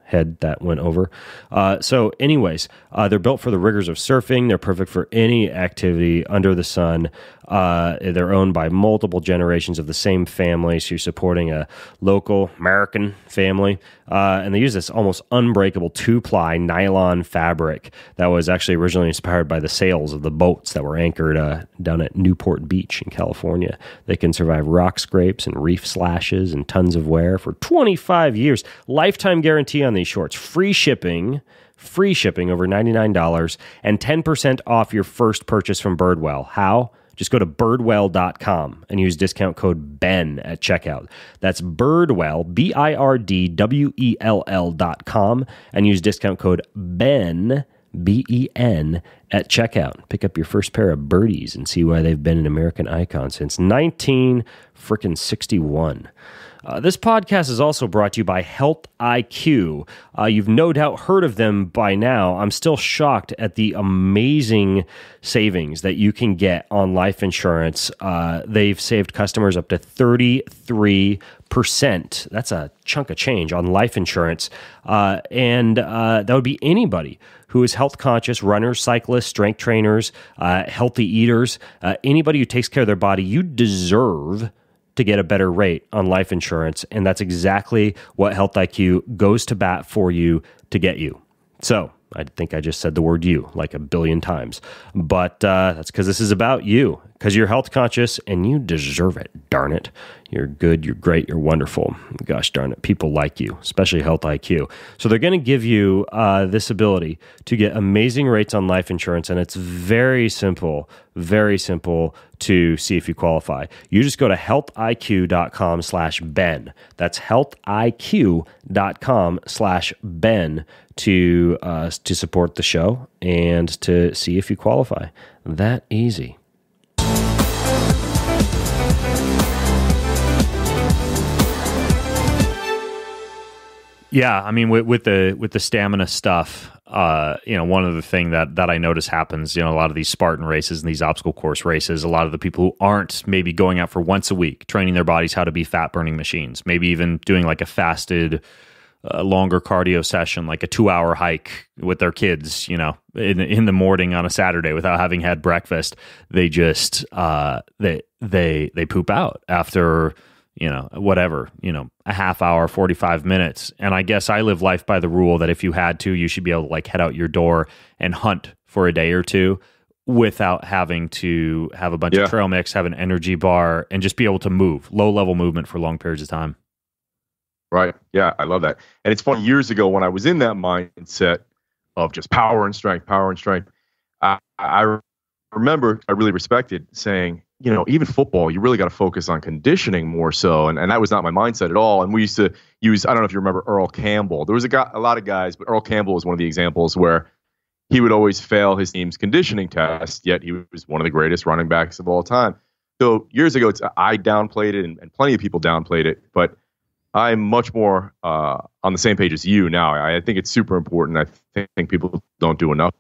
head that went over. So anyways, they're built for the rigors of surfing. They're perfect for any activity under the sun. They're owned by multiple generations of the same family, so you're supporting a local American family. And they use this almost unbreakable 2-ply nylon fabric that was actually originally inspired by the sails of the boats that were anchored down at Newport Beach in California. They can survive rock scrapes and reef slashes and tons of wear for 25 years. Lifetime guarantee on these shorts. Free shipping over $99 and 10% off your first purchase from Birdwell. How? Just go to birdwell.com and use discount code BEN at checkout. That's Birdwell, BIRDWELL.com, and use discount code BEN, BEN, at checkout. Pick up your first pair of birdies and see why they've been an American icon since 1961. This podcast is also brought to you by Health IQ. You've no doubt heard of them by now. I'm still shocked at the amazing savings that you can get on life insurance. They've saved customers up to 33%. That's a chunk of change on life insurance. And that would be anybody who is health conscious, runners, cyclists, strength trainers, healthy eaters, anybody who takes care of their body. You deserve to get a better rate on life insurance, and that's exactly what Health IQ goes to bat for you to get you. So I think I just said the word you like a billion times, but that's because this is about you, because you're health conscious and you deserve it. Darn it. You're good, you're great, you're wonderful. Gosh darn it, people like you, especially Health IQ. So they're going to give you this ability to get amazing rates on life insurance, and it's very simple to see if you qualify. You just go to healthiq.com/Ben. That's healthiq.com/Ben to support the show and to see if you qualify. That easy. Yeah, I mean, with the stamina stuff, one of the thing that I notice happens, a lot of these Spartan races and these obstacle course races, a lot of the people who aren't maybe going out for once a week, training their bodies how to be fat burning machines, maybe even doing like a fasted a longer cardio session, like a 2-hour hike with their kids, in the morning on a Saturday without having had breakfast, they just they poop out after whatever, a half hour, 45 minutes. And I guess I live life by the rule that if you had to, you should be able to like head out your door and hunt for a day or two without having to have a bunch of trail mix, have an energy bar, and just be able to move, low level movement for long periods of time. Right. Yeah, I love that. And it's funny, years ago when I was in that mindset of just power and strength, I remember I really respected saying, even football, you really got to focus on conditioning more so. And that was not my mindset at all. And we used to use, I don't know if you remember Earl Campbell. There was a lot of guys, but Earl Campbell was one of the examples where he would always fail his team's conditioning test, yet he was one of the greatest running backs of all time. So years ago, I downplayed it, and plenty of people downplayed it, but I'm much more on the same page as you now. I think it's super important. I think people don't do enough.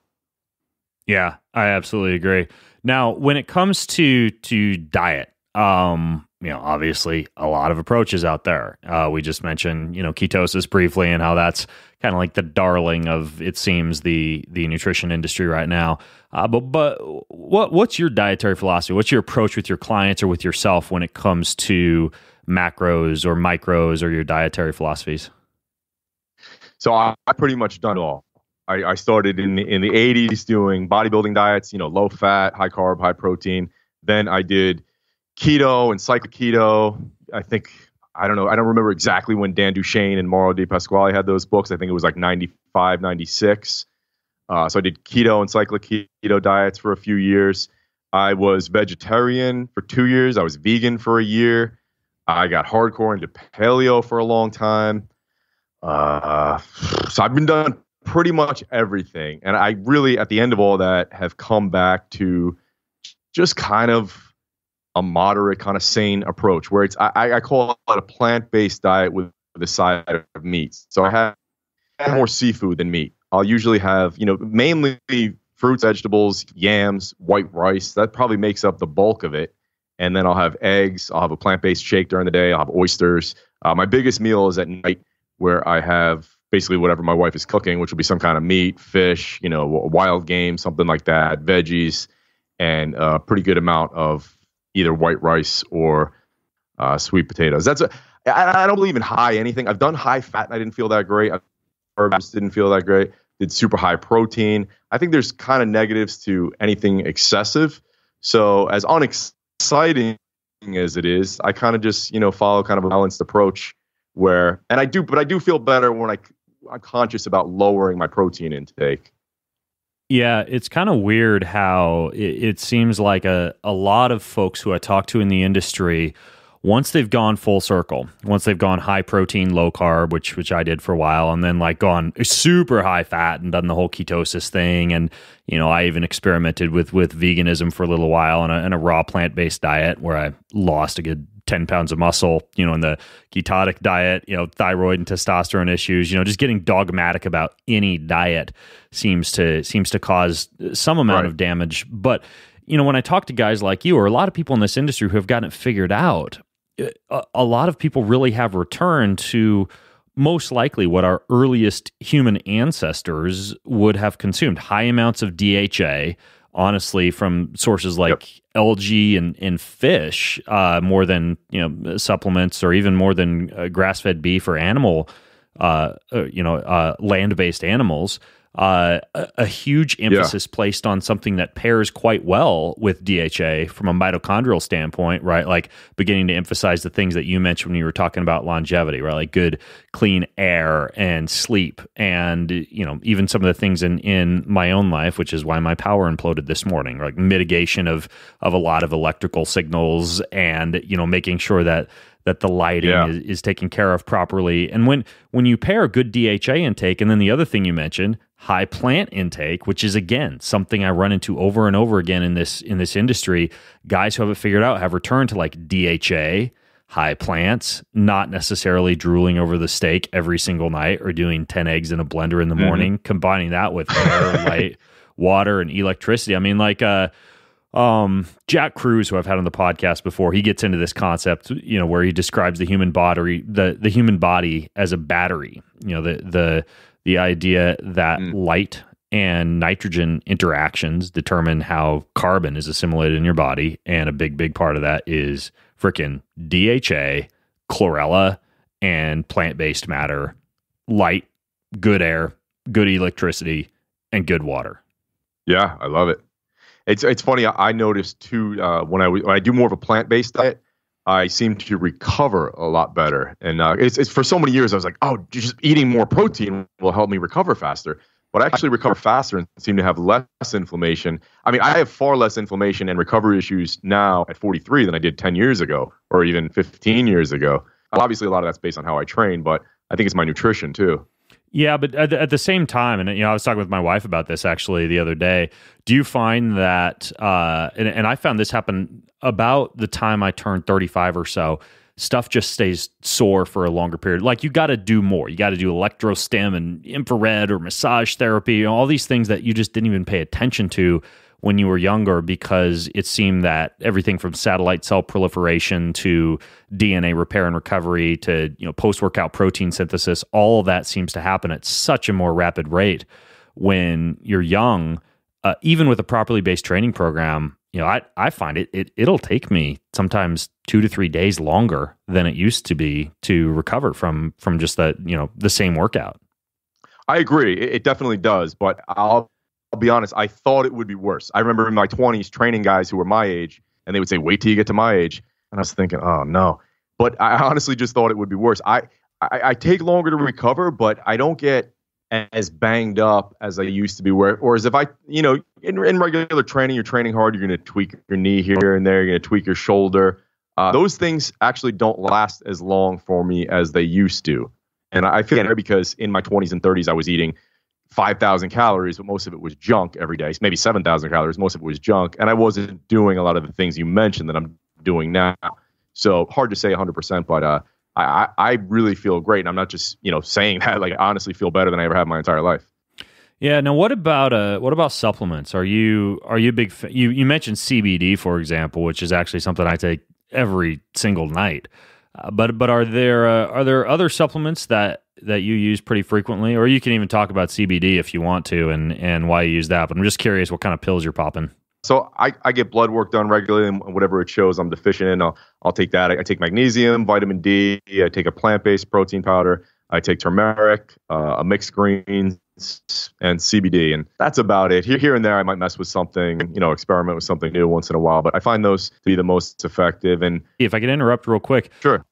Yeah, I absolutely agree. Now, when it comes to diet, obviously a lot of approaches out there. We just mentioned, ketosis briefly and how that's kind of like the darling of, it seems, the nutrition industry right now. But what's your dietary philosophy? What's your approach with your clients or with yourself when it comes to macros or micros or your dietary philosophies? So I pretty much done it all. I started in the 80s doing bodybuilding diets, low fat, high carb, high protein. Then I did keto and cyclic keto. I don't remember exactly when Dan Duchesne and Mauro Di Pasquale had those books. I think it was like 95, 96. So I did keto and cyclic keto diets for a few years. I was vegetarian for 2 years. I was vegan for a year. I got hardcore into paleo for a long time. So I've been done pretty much everything. And I really, at the end of all that, have come back to just kind of a moderate, kind of sane approach where I call it a plant-based diet with a side of meats. So I have more seafood than meat. I'll usually have, mainly fruits, vegetables, yams, white rice. That probably makes up the bulk of it. And then I'll have eggs. I'll have a plant-based shake during the day. I'll have oysters. My biggest meal is at night, where I have basically whatever my wife is cooking, which will be some kind of meat, fish, wild game, something like that, veggies, and a pretty good amount of either white rice or sweet potatoes. I don't believe in high anything. I've done high fat and I didn't feel that great. Carbs didn't feel that great. Did super high protein. I think there's kind of negatives to anything excessive. So as unexciting as it is, I kind of just, follow kind of a balanced approach but I do feel better when I'm conscious about lowering my protein intake. Yeah, it's kind of weird how it seems like a lot of folks who I talk to in the industry, once they've gone full circle, once they've gone high protein, low carb, which I did for a while, and then like gone super high fat and done the whole ketosis thing, and I even experimented with veganism for a little while and a raw plant-based diet where I lost a good 10 pounds of muscle, in the ketotic diet, thyroid and testosterone issues, just getting dogmatic about any diet seems to cause some amount of damage. But, when I talk to guys like you or a lot of people in this industry who have gotten it figured out, a lot of people really have returned to most likely what our earliest human ancestors would have consumed: high amounts of DHA, honestly, from sources like algae and fish, more than supplements, or even more than grass-fed beef or animal, land-based animals. A huge emphasis placed on something that pairs quite well with DHA from a mitochondrial standpoint, right? Like beginning to emphasize the things that you mentioned when you were talking about longevity, right? Like good, clean air and sleep, and even some of the things in my own life, which is why my power imploded this morning, like mitigation of a lot of electrical signals, and making sure that the lighting is taken care of properly. And when you pair a good DHA intake, and then the other thing you mentioned, high plant intake, which is again something I run into over and over again in this industry, guys who have it figured out have returned to like DHA, high plants, not necessarily drooling over the steak every single night or doing 10 eggs in a blender in the morning, combining that with air, light, water, and electricity. I mean, like Jack Cruz, who I've had on the podcast before, he gets into this concept, where he describes the human body, the human body as a battery. The idea that light and nitrogen interactions determine how carbon is assimilated in your body, and a big part of that is frickin' DHA, chlorella, and plant-based matter, light, good air, good electricity, and good water. Yeah, I love it. It's funny. I noticed too when I do more of a plant-based diet, I seem to recover a lot better. And it's for so many years I was like, oh, just eating more protein will help me recover faster. But I actually recover faster and seem to have less inflammation. I mean, I have far less inflammation and recovery issues now at 43 than I did 10 years ago, or even 15 years ago. Obviously, a lot of that's based on how I train, but I think it's my nutrition too. Yeah, but at the same time, and I was talking with my wife about this actually the other day. Do you find that, and I found this happen about the time I turned 35 or so, stuff just stays sore for a longer period. Like you got to do more. You got to do electrostim and infrared or massage therapy, all these things that you just didn't even pay attention to when you were younger, because it seemed that everything from satellite cell proliferation to DNA repair and recovery to post-workout protein synthesis, all of that seems to happen at such a more rapid rate when you're young. Even with a properly based training program, I find it'll take me sometimes 2 to 3 days longer than it used to be to recover from just the same workout. I agree. It definitely does, but I'll be honest, I thought it would be worse. I remember in my 20s training guys who were my age, and they would say, wait till you get to my age. And I was thinking, oh, no. But I honestly just thought it would be worse. I take longer to recover, but I don't get as banged up as I used to be. Whereas if in regular training, you're training hard, you're going to tweak your knee here and there, you're going to tweak your shoulder. Those things actually don't last as long for me as they used to. And I feel it because in my 20s and 30s, I was eating 5,000 calories, but most of it was junk every day. Maybe 7,000 calories. Most of it was junk. And I wasn't doing a lot of the things you mentioned that I'm doing now. So hard to say 100%, but I really feel great. And I'm not just, saying that. Like, I honestly feel better than I ever have my entire life. Yeah. Now, what about supplements? Are you a big you mentioned CBD, for example, which is actually something I take every single night. But are there other supplements that you use pretty frequently, or you can even talk about CBD if you want to, and why you use that. But I'm just curious what kind of pills you're popping. So I get blood work done regularly, and whatever it shows I'm deficient in, I'll take that. I take magnesium, vitamin D. I take a plant-based protein powder. I take turmeric, a mixed greens, and CBD, and that's about it. Here and there, I might mess with something, experiment with something new once in a while. But I find those to be the most effective. And if I could interrupt real quick, sure.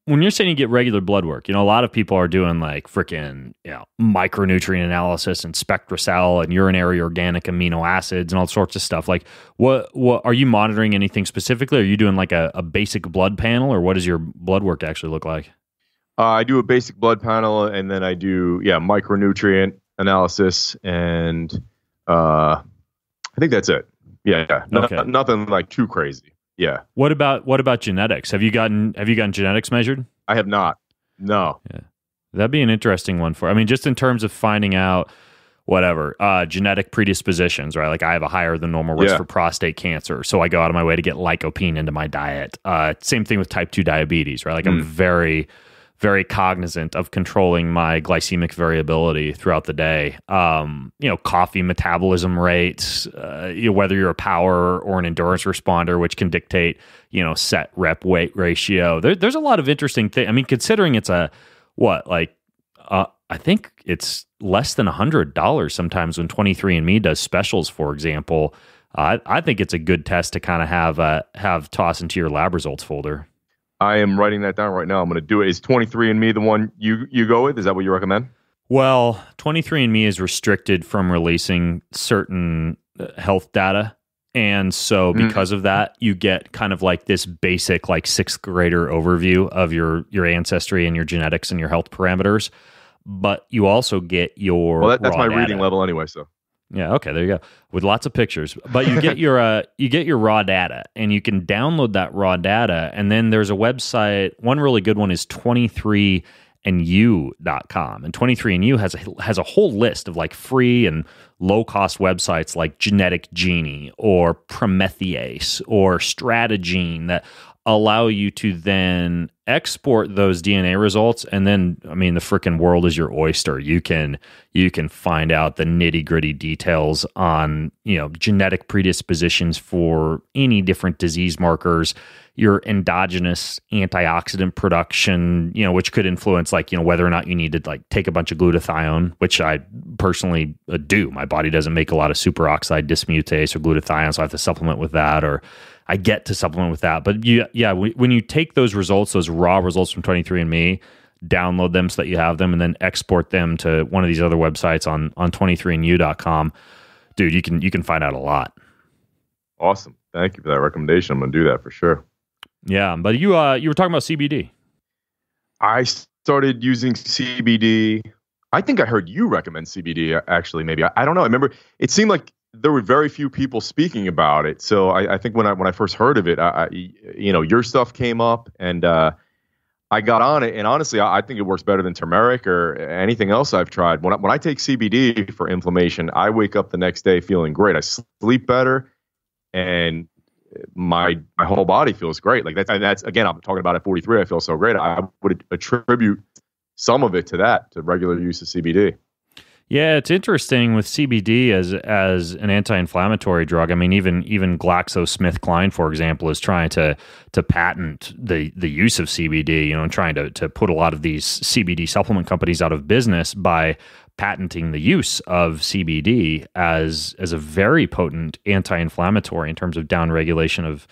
When you're saying you get regular blood work, a lot of people are doing like freaking micronutrient analysis and SpectraCell and urinary organic amino acids and all sorts of stuff. Like, what are you monitoring anything specifically? Are you doing like a basic blood panel, or what does your blood work actually look like? I do a basic blood panel, and then I do micronutrient analysis, and I think that's it. Yeah, okay. Nothing like too crazy. Yeah. What about genetics? Have you gotten genetics measured? I have not. No. Yeah. That'd be an interesting one just in terms of finding out genetic predispositions, right? Like I have a higher than normal risk for prostate cancer, so I go out of my way to get lycopene into my diet. Same thing with type 2 diabetes, right? Like I'm very, very cognizant of controlling my glycemic variability throughout the day. Coffee metabolism rates, whether you're a power or an endurance responder, which can dictate, set rep weight ratio. There's a lot of interesting things. I mean, considering it's I think it's less than $100 sometimes when 23andMe does specials, for example. I think it's a good test to kind of have toss into your lab results folder. I am writing that down right now. I'm going to do it. Is 23andMe the one you go with? Is that what you recommend? Well, 23andMe is restricted from releasing certain health data. And so because of that, you get kind of like this basic like sixth grader overview of your ancestry and your genetics and your health parameters. But you also get your that's my data. Reading level anyway, so. Yeah, okay, there you go. With lots of pictures. But you get your raw data, and you can download that raw data, and then there's a website. One really good one is 23andMe 23andU.com. And 23andU has a whole list of like free and low-cost websites like Genetic Genie or Promethease or Stratagene that allow you to then export those DNA results. And then, I mean, the freaking world is your oyster. You can find out the nitty-gritty details on, genetic predispositions for any different disease markers, your endogenous antioxidant production, which could influence whether or not you need to take a bunch of glutathione, which I personally do. My body doesn't make a lot of superoxide dismutase or glutathione, so I have to supplement with that, or I get to supplement with that. But when you take those results, those raw results from 23andMe, download them so that you have them, and then export them to one of these other websites on 23andU.com, dude, you can find out a lot. Awesome. Thank you for that recommendation. I'm going to do that for sure. Yeah, but you were talking about CBD. I started using CBD. I think I heard you recommend CBD, actually, maybe. I don't know. I remember it seemed like there were very few people speaking about it. So I think when I first heard of it, your stuff came up, and I got on it. And honestly, I think it works better than turmeric or anything else I've tried. When I take CBD for inflammation, I wake up the next day feeling great. I sleep better, and my whole body feels great. That's again, I'm talking about at 43. I feel so great. I would attribute some of it to to regular use of CBD. Yeah, it's interesting with CBD as an anti-inflammatory drug. I mean, even GlaxoSmithKline, for example, is trying to patent the use of CBD, and trying to put a lot of these CBD supplement companies out of business by patenting the use of CBD as a very potent anti-inflammatory in terms of downregulation of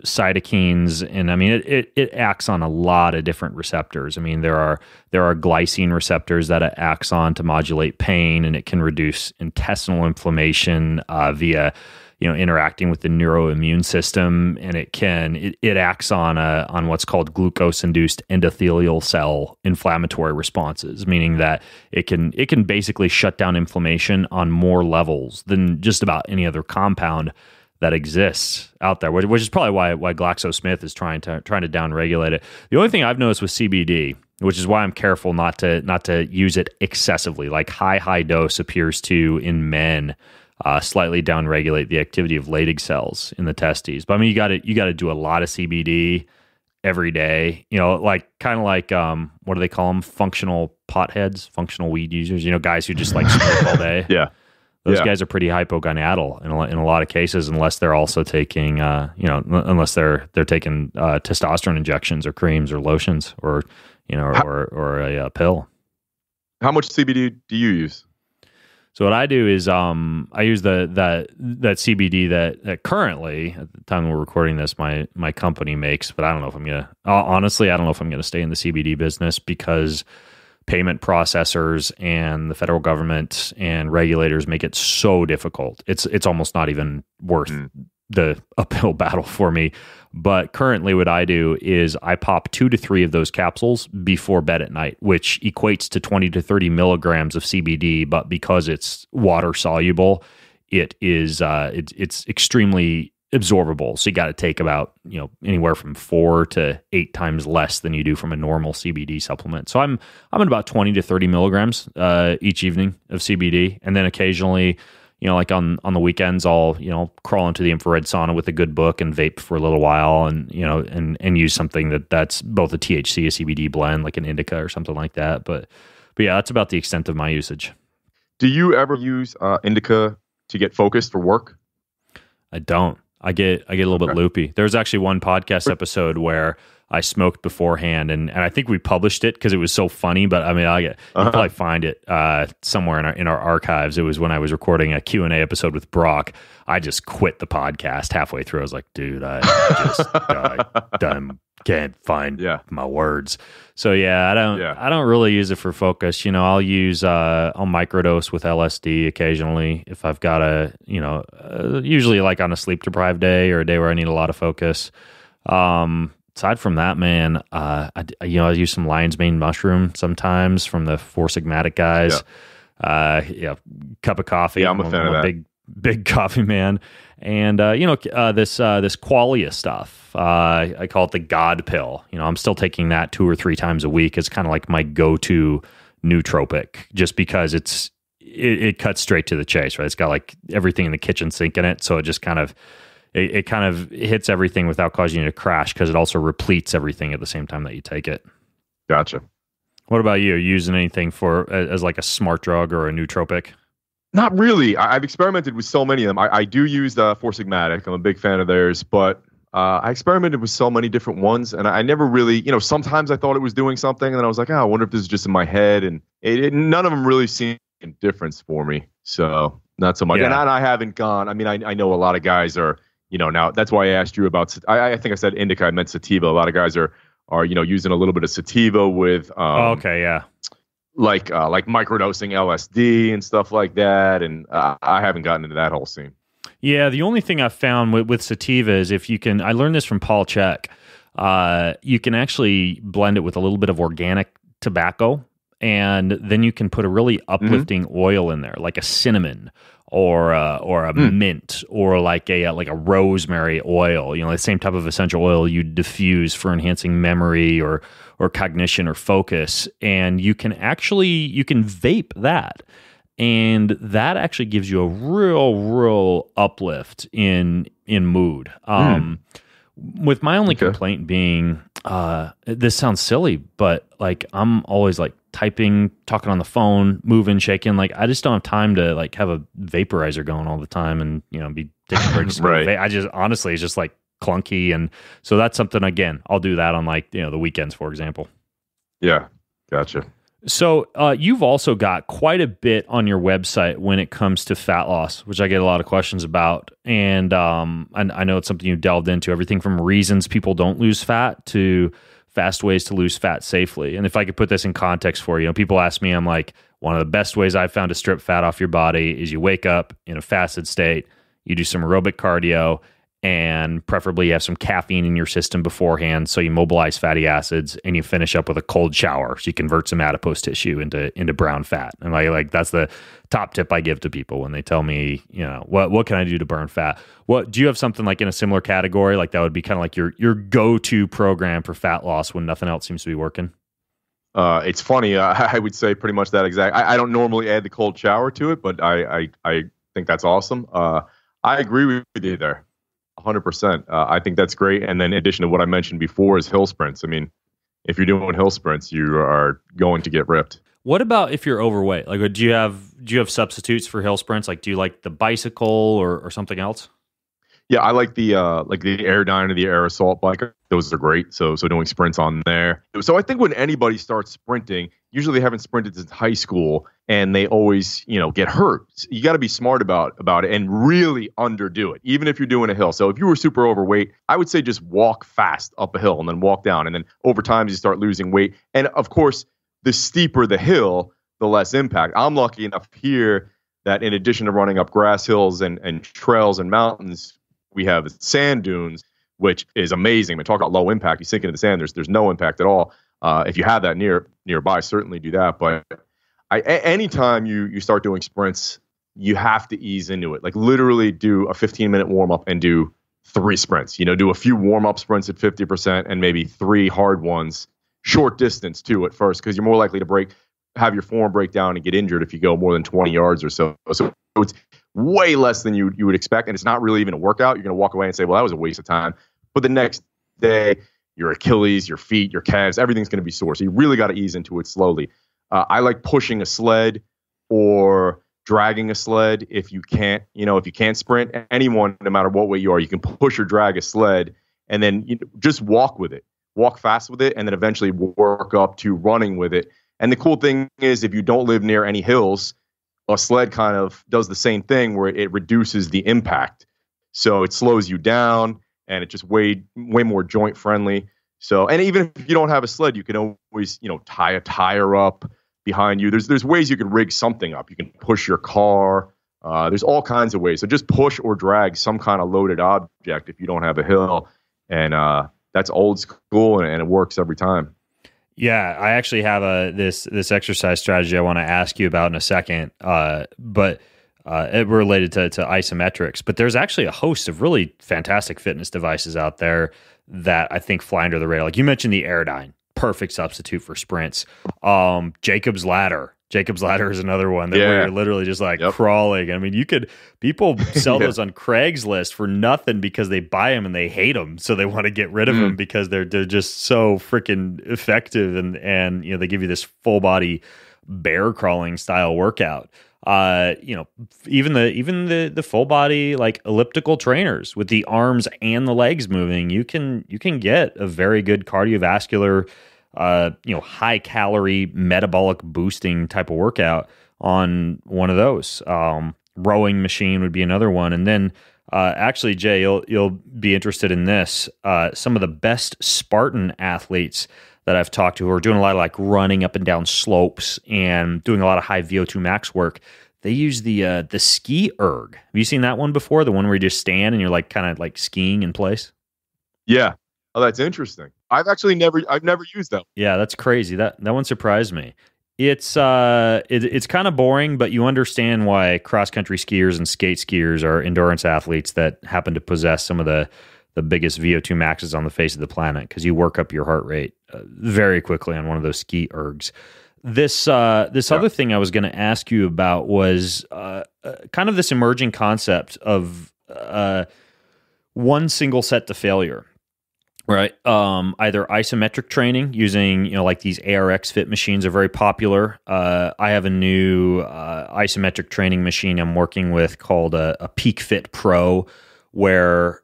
cytokines. And I mean, it acts on a lot of different receptors. I mean, there are glycine receptors that it acts on to modulate pain, and it can reduce intestinal inflammation via interacting with the neuroimmune system, and it acts on what's called glucose-induced endothelial cell inflammatory responses, meaning that it can basically shut down inflammation on more levels than just about any other compound that exists out there, which is probably why GlaxoSmith is trying to downregulate it. The only thing I've noticed with CBD, which is why I'm careful not to use it excessively, like high dose appears to in men slightly downregulate the activity of Leydig cells in the testes. But I mean, you got to do a lot of CBD every day. Kind of like what do they call them? Functional potheads, functional weed users. Guys who just smoke all day. Yeah. Those guys are pretty hypogonadal in a lot of cases, unless they're also taking, unless they're taking testosterone injections or creams or lotions or a pill. How much CBD do you use? So what I do is I use that CBD that currently, at the time we're recording this, my company makes, but I don't know if I'm gonna stay in the CBD business because payment processors and the federal government and regulators make it so difficult. It's almost not even worth the uphill battle for me. But currently what I do is I pop 2 to 3 of those capsules before bed at night, which equates to 20 to 30 milligrams of CBD. But because it's water soluble, it's extremely absorbable. So you got to take about, anywhere from 4 to 8 times less than you do from a normal CBD supplement. So I'm at about 20 to 30 milligrams each evening of CBD. And then occasionally, like on the weekends, I'll, crawl into the infrared sauna with a good book and vape for a little while and, and use something that's both a THC, a CBD blend, like an indica or something like that. But yeah, that's about the extent of my usage. Do you ever use indica to get focused for work? I don't. I get a little bit loopy. There's actually one podcast episode where I smoked beforehand, and I think we published it because it was so funny. But I mean, you can probably find it somewhere in our archives. It was when I was recording a Q&A episode with Brock. I just quit the podcast halfway through. I was like, dude, I can't find my words. So yeah, I don't really use it for focus. I'll microdose with LSD occasionally if I've got usually like on a sleep deprived day or a day where I need a lot of focus. Aside from that, man, I use some lion's mane mushroom sometimes from the Four Sigmatic guys. Cup of coffee. Yeah, I'm a fan of that. Big coffee man. And this qualia stuff, I call it the God pill. I'm still taking that 2 or 3 times a week. It's kind of like my go-to nootropic, just because it cuts straight to the chase, right? It's got like everything in the kitchen sink in it, so it just kind of hits everything without causing you to crash, because it also repletes everything at the same time that you take it. Gotcha. What about you? Are you using anything as like a smart drug or a nootropic? Not really. I've experimented with so many of them. I do use the Four Sigmatic. I'm a big fan of theirs, but I experimented with so many different ones, and I never really, sometimes I thought it was doing something, and then I was like, I wonder if this is just in my head, and none of them really seemed a difference for me. So not so much. Yeah. And I haven't gone. I mean, I know a lot of guys are, now that's why I asked you about. I think I said indica. I meant sativa. A lot of guys are using a little bit of sativa with. Okay, yeah. Like microdosing LSD and stuff like that, and I haven't gotten into that whole scene. Yeah, the only thing I've found with sativa is if you can, I learned this from Paul Chek, you can actually blend it with a little bit of organic tobacco, and then you can put a really uplifting oil in there, like a cinnamon or a mint, or like a rosemary oil, the same type of essential oil you diffuse for enhancing memory or cognition or focus. And you can vape that. And that actually gives you a real uplift in mood. With my only complaint being, this sounds silly, but like I'm always like typing, talking on the phone, moving, shaking. Like I just don't have time to like have a vaporizer going all the time and be taking breaks. Right. I just honestly, it's just like clunky, and so that's something. Again, I'll do that on like the weekends, for example. Yeah, gotcha. So you've also got quite a bit on your website when it comes to fat loss, which I get a lot of questions about. And I know it's something you've delved into, everything from reasons people don't lose fat to fast ways to lose fat safely. And if I could put this in context for you, people ask me, I'm like, one of the best ways I've found to strip fat off your body is you wake up in a fasted state, you do some aerobic cardio, and preferably you have some caffeine in your system beforehand, so you mobilize fatty acids, and you finish up with a cold shower, so you convert some adipose tissue into brown fat. And like that's the top tip I give to people when they tell me, what can I do to burn fat? What do you have something like in a similar category, like that would be kind of like your go-to program for fat loss when nothing else seems to be working? It's funny. I would say pretty much that exact. I don't normally add the cold shower to it, but I think that's awesome. I agree with you there. 100%. I think that's great. And then in addition to what I mentioned before is hill sprints. I mean, if you're doing hill sprints, you are going to get ripped. What about if you're overweight? Like, do you have substitutes for hill sprints? Like, do you like the bicycle or something else? Yeah, I like the Airdyne or the Air Assault bike. Those are great. So doing sprints on there. So I think when anybody starts sprinting, usually they haven't sprinted since high school, and they always get hurt. You got to be smart about it and really underdo it, even if you're doing a hill. So if you were super overweight, I would say just walk fast up a hill and then walk down, and then over time you start losing weight. And of course, the steeper the hill, the less impact. I'm lucky enough here that in addition to running up grass hills and trails and mountains, we have sand dunes, which is amazing. I mean, talk about low impact. You sink into the sand, there's no impact at all. If you have that nearby, certainly do that. But anytime you start doing sprints, you have to ease into it. Like literally do a 15-minute warm-up and do 3 sprints. Do a few warm-up sprints at 50% and maybe 3 hard ones, short distance too at first, because you're more likely to have your form break down and get injured if you go more than 20 yards or so. So it's way less than you would expect, and it's not really even a workout. You're going to walk away and say, well, that was a waste of time. But the next day, your Achilles, your feet, your calves, everything's going to be sore. So you really got to ease into it slowly. I like pushing a sled or dragging a sled if you can't sprint. Anyone, no matter what weight you are, you can push or drag a sled, and then just walk with it. Walk fast with it, and then eventually work up to running with it. And the cool thing is, if you don't live near any hills, a sled kind of does the same thing where it reduces the impact. So it slows you down, and it's just way more joint friendly. So, and even if you don't have a sled, you can always, tie a tire up behind you. There's ways you can rig something up. You can push your car. There's all kinds of ways. So just push or drag some kind of loaded object if you don't have a hill. And that's old school, and it works every time. Yeah, I actually have this exercise strategy I want to ask you about in a second. But related to isometrics. But there's actually a host of really fantastic fitness devices out there that I think fly under the radar. Like you mentioned, the Airdyne, perfect substitute for sprints. Jacob's Ladder. Jacob's Ladder is another one that where you're literally just like crawling. I mean, people sell those on Craigslist for nothing because they buy them and they hate them. So they want to get rid of them because they're just so freaking effective. And, you know, they give you this full body bear crawling style workout. You know, even the full body like elliptical trainers with the arms and the legs moving, you can get a very good cardiovascular, you know, high calorie metabolic boosting type of workout on one of those. Rowing machine would be another one. And then actually, Jay, you'll be interested in this. Some of the best Spartan athletes that I've talked to who are doing a lot of like running up and down slopes and doing a lot of high VO2 max work, they use the ski erg. Have you seen that one before? The one where you just stand and you're like kind of like skiing in place? Yeah. Oh, that's interesting. I've never used that. Yeah, that's crazy. That one surprised me. It's kind of boring, but you understand why cross-country skiers and skate skiers are endurance athletes that happen to possess some of the biggest VO2 maxes on the face of the planet, because you work up your heart rate very quickly on one of those ski ergs. This other thing I was going to ask you about was kind of this emerging concept of one single set to failure. Right. Either isometric training using, you know, like these ARX Fit machines are very popular. I have a new isometric training machine I'm working with called a Peak Fit Pro, where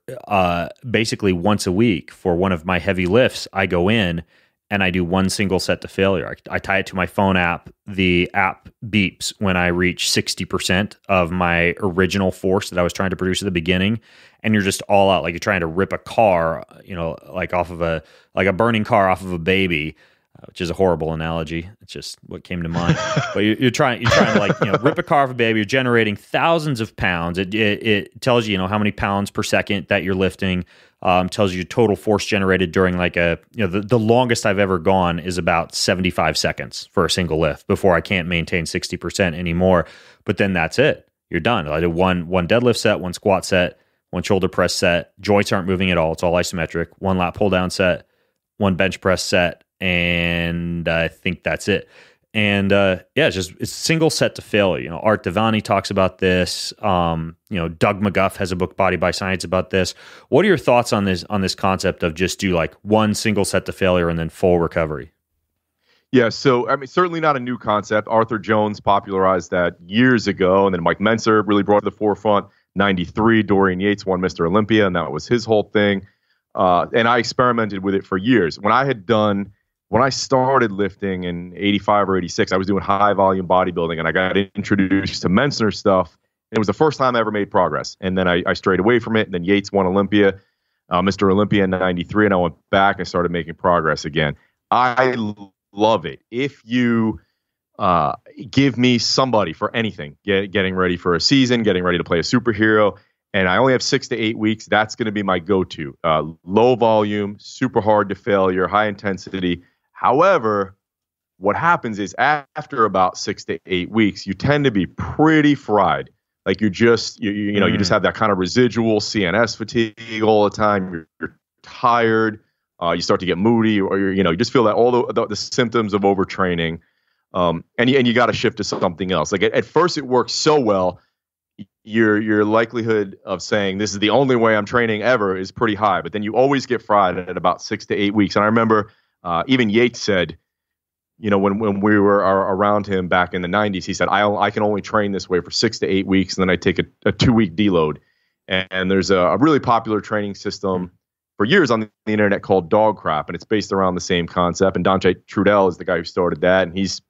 basically once a week for one of my heavy lifts, I go in and I do one single set to failure. I tie it to my phone app. The app beeps when I reach 60% of my original force that I was trying to produce at the beginning. And you're just all out, like you're trying to rip a car, you know, like off of a burning car off of a baby, which is a horrible analogy. It's just what came to mind. But you're trying to like, you know, rip a car off a baby. You're generating thousands of pounds. It tells you, you know, how many pounds per second that you're lifting. Tells you total force generated during like the longest I've ever gone is about 75 seconds for a single lift before I can't maintain 60% anymore. But then that's it. You're done. I did one deadlift set, one squat set, one shoulder press set. Joints aren't moving at all. It's all isometric. One lat pull down set, one bench press set, and I think that's it. And it's single set to failure. You know, Art Devani talks about this. You know, Doug McGuff has a book, Body by Science, about this. What are your thoughts on this concept of just do like one single set to failure and then full recovery? Yeah, so I mean, certainly not a new concept. Arthur Jones popularized that years ago, and then Mike Menser really brought it to the forefront. 93, Dorian Yates won Mr. Olympia, and that was his whole thing. And I experimented with it for years. When I started lifting in 85 or 86, I was doing high volume bodybuilding, and I got introduced to Mensner stuff. And it was the first time I ever made progress. And then I strayed away from it. And then Yates won Olympia, Mr. Olympia in 93, and I went back and started making progress again. I love it. If you give me somebody for anything, getting ready for a season, getting ready to play a superhero, and I only have 6 to 8 weeks, that's going to be my go-to. Low volume, super hard to failure, high intensity. However, what happens is after about 6 to 8 weeks, you tend to be pretty fried. Like you just have that kind of residual CNS fatigue all the time. You're tired. You start to get moody, or you just feel that all the symptoms of overtraining. And you got to shift to something else. Like at first it works so well, your likelihood of saying this is the only way I'm training ever is pretty high. But then you always get fried at about 6 to 8 weeks. And I remember even Yates said, when we were around him back in the 90s, he said, I can only train this way for 6 to 8 weeks, and then I take a 2-week deload. And there's a really popular training system for years on the internet called Dog Crap, and it's based around the same concept. And Dante Trudel is the guy who started that, and he's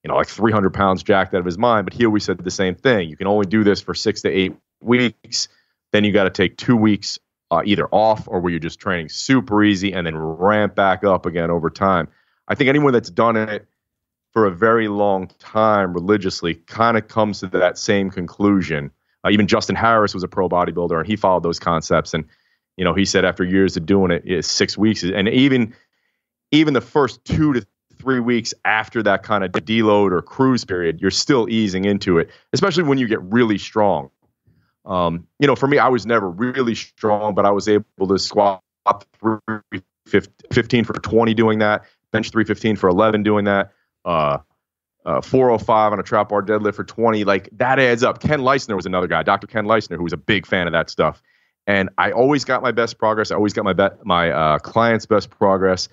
like 300 pounds jacked out of his mind. But he always said the same thing. You can only do this for 6 to 8 weeks. Then you got to take 2 weeks either off, or where you're just training super easy and then ramp back up again over time. I think anyone that's done it for a very long time religiously kind of comes to that same conclusion. Even Justin Harris was a pro bodybuilder, and he followed those concepts. And he said after years of doing it, 6 weeks, and even the first 2 to 3 weeks after that kind of deload or cruise period, you're still easing into it, especially when you get really strong. For me, I was never really strong, but I was able to squat 315 for 20 doing that, bench 315 for 11 doing that, 405 on a trap bar deadlift for 20. Like, that adds up. Ken Leisner was another guy, Dr. Ken Leisner, who was a big fan of that stuff. And I always got my best progress. I always got my clients' best progress.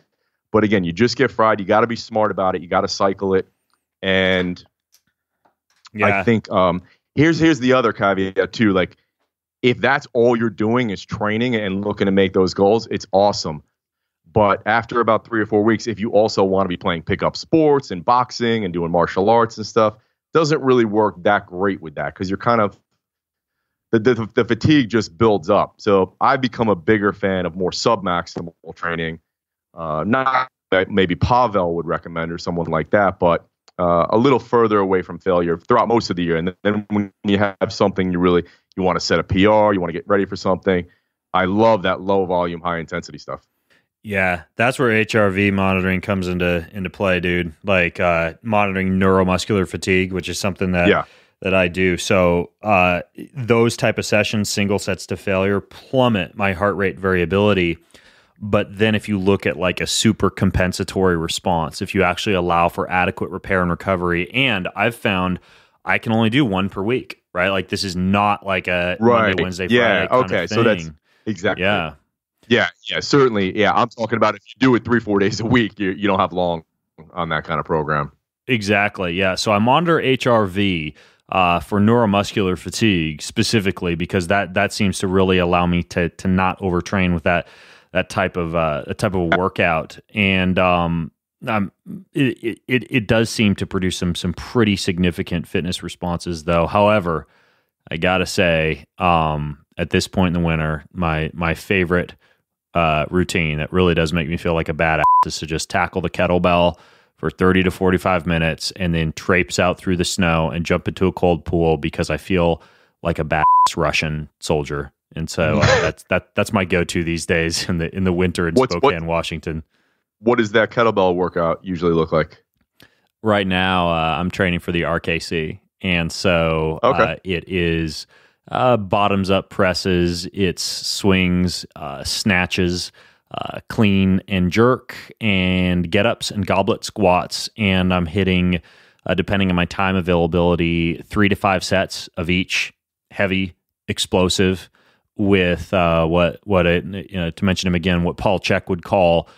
But again, you just get fried. You got to be smart about it. You got to cycle it. And I think here's the other caveat too. Like, if that's all you're doing is training and looking to make those goals, it's awesome. But after about 3 or 4 weeks, if you also want to be playing pickup sports and boxing and doing martial arts and stuff, doesn't really work that great with that, because you're kind of the fatigue just builds up. So I've become a bigger fan of more submaximal training. Not that maybe Pavel would recommend or someone like that, but a little further away from failure throughout most of the year. And then when you have something you want to set a PR, you want to get ready for something, I love that low volume, high intensity stuff. Yeah, that's where HRV monitoring comes into play, dude. Like monitoring neuromuscular fatigue, which is something that I do. So those type of sessions, single sets to failure, plummet my heart rate variability. But then if you look at like a super compensatory response, if you actually allow for adequate repair and recovery, and I've found I can only do one per week, right? Like, this is not like a Monday, Wednesday, Friday kind of thing. So that's exactly. Yeah, certainly. Yeah, I'm talking about if you do it 3-4 days a week, you don't have long on that kind of program. Exactly. Yeah. So I monitor HRV for neuromuscular fatigue specifically, because that seems to really allow me to not overtrain with that type of workout. And it does seem to produce some pretty significant fitness responses, though. However, I gotta say, at this point in the winter, my favorite routine that really does make me feel like a badass is to just tackle the kettlebell for 30 to 45 minutes and then traipse out through the snow and jump into a cold pool, because I feel like a badass Russian soldier. And so that's my go-to these days in the winter in Spokane, Washington. What does that kettlebell workout usually look like? Right now, I'm training for the RKC, and so it is bottoms up presses, it's swings, snatches, clean and jerk, and get ups and goblet squats, and I'm hitting, depending on my time availability, 3 to 5 sets of each, heavy, explosive, with to mention him again, what Paul Chek would call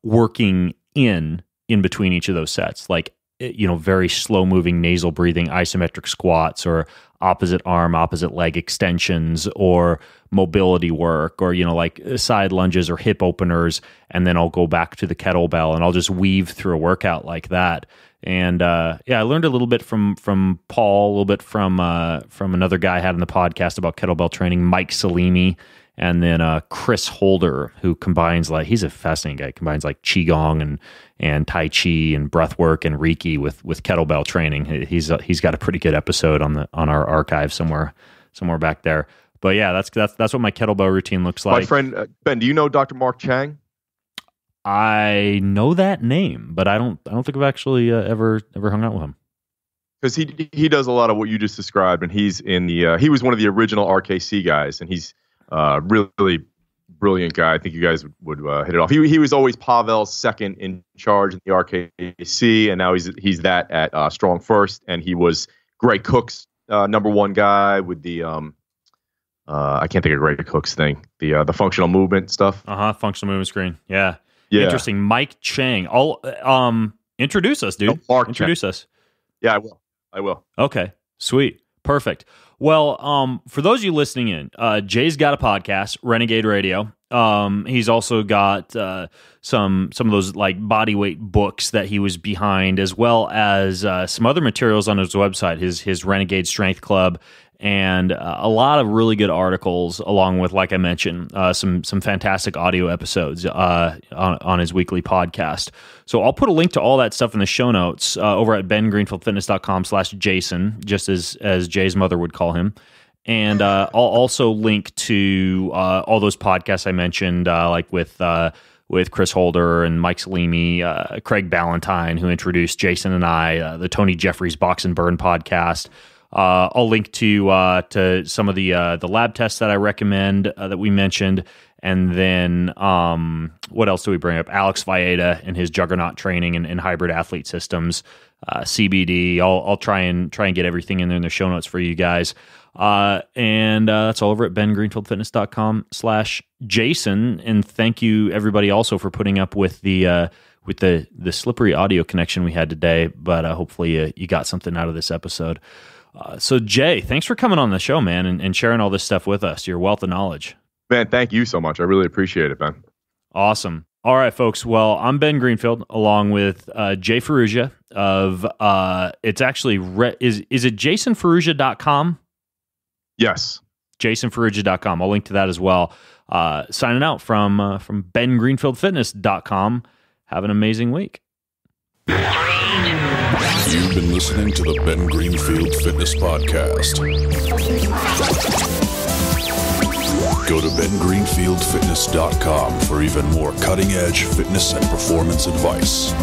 working in between each of those sets, like, very slow moving nasal breathing isometric squats, or opposite arm, opposite leg extensions, or mobility work, or like side lunges or hip openers, and then I'll go back to the kettlebell and I'll just weave through a workout like that. And I learned a little bit from Paul, a little bit from another guy I had on the podcast about kettlebell training, Mike Salimi, and then Chris Holder, who combines, like, he's a fascinating guy, combines like Qigong and Tai Chi and breath work and Reiki with kettlebell training. He's got a pretty good episode on our archive somewhere back there. But yeah, that's what my kettlebell routine looks like. My friend Ben, do you know Dr. Mark Chang? I know that name, but I don't think I've actually ever hung out with him. Because he does a lot of what you just described, and he's in the he was one of the original RKC guys, and he's really brilliant guy. I think you guys would hit it off. He was always Pavel's second in charge in the RKC, and now he's that at Strong First, and he was Greg Cook's number one guy with the I can't think of Greg Cook's thing, the functional movement stuff. Functional movement screen. Yeah. Interesting. Mike Chang. I'll introduce us, dude. Introduce us. Yeah, I will. Okay. Sweet. Perfect. Well, for those of you listening in, Jay's got a podcast, Renegade Radio. He's also got some of those like bodyweight books that he was behind, as well as some other materials on his website, his Renegade Strength Club, and a lot of really good articles, along with, like I mentioned, some fantastic audio episodes on his weekly podcast. So I'll put a link to all that stuff in the show notes over at bengreenfieldfitness.com/Jason, just as Jay's mother would call him. And I'll also link to all those podcasts I mentioned, like with with Chris Holder and Mike Salimi, Craig Ballantyne, who introduced Jason and I, the Tony Jeffries Box and Burn podcast. I'll link to some of the lab tests that I recommend that we mentioned. And then what else do we bring up? Alex Valletta and his juggernaut training and hybrid athlete systems, CBD. I'll try and get everything in there in the show notes for you guys. And that's all over at bengreenfieldfitness.com/Jason. And thank you everybody also for putting up with the slippery audio connection we had today. But hopefully you got something out of this episode. So Jay, thanks for coming on the show, man, and sharing all this stuff with us. Your wealth of knowledge. Man, thank you so much. I really appreciate it, Ben. Awesome. All right, folks. Well, I'm Ben Greenfield along with Jay Ferruggia of it's actually is it jasonferruggia.com? Yes. jasonferruggia.com. I'll link to that as well. Signing out from bengreenfieldfitness.com. Have an amazing week. You've been listening to the Ben Greenfield Fitness Podcast. Go to bengreenfieldfitness.com for even more cutting-edge fitness and performance advice.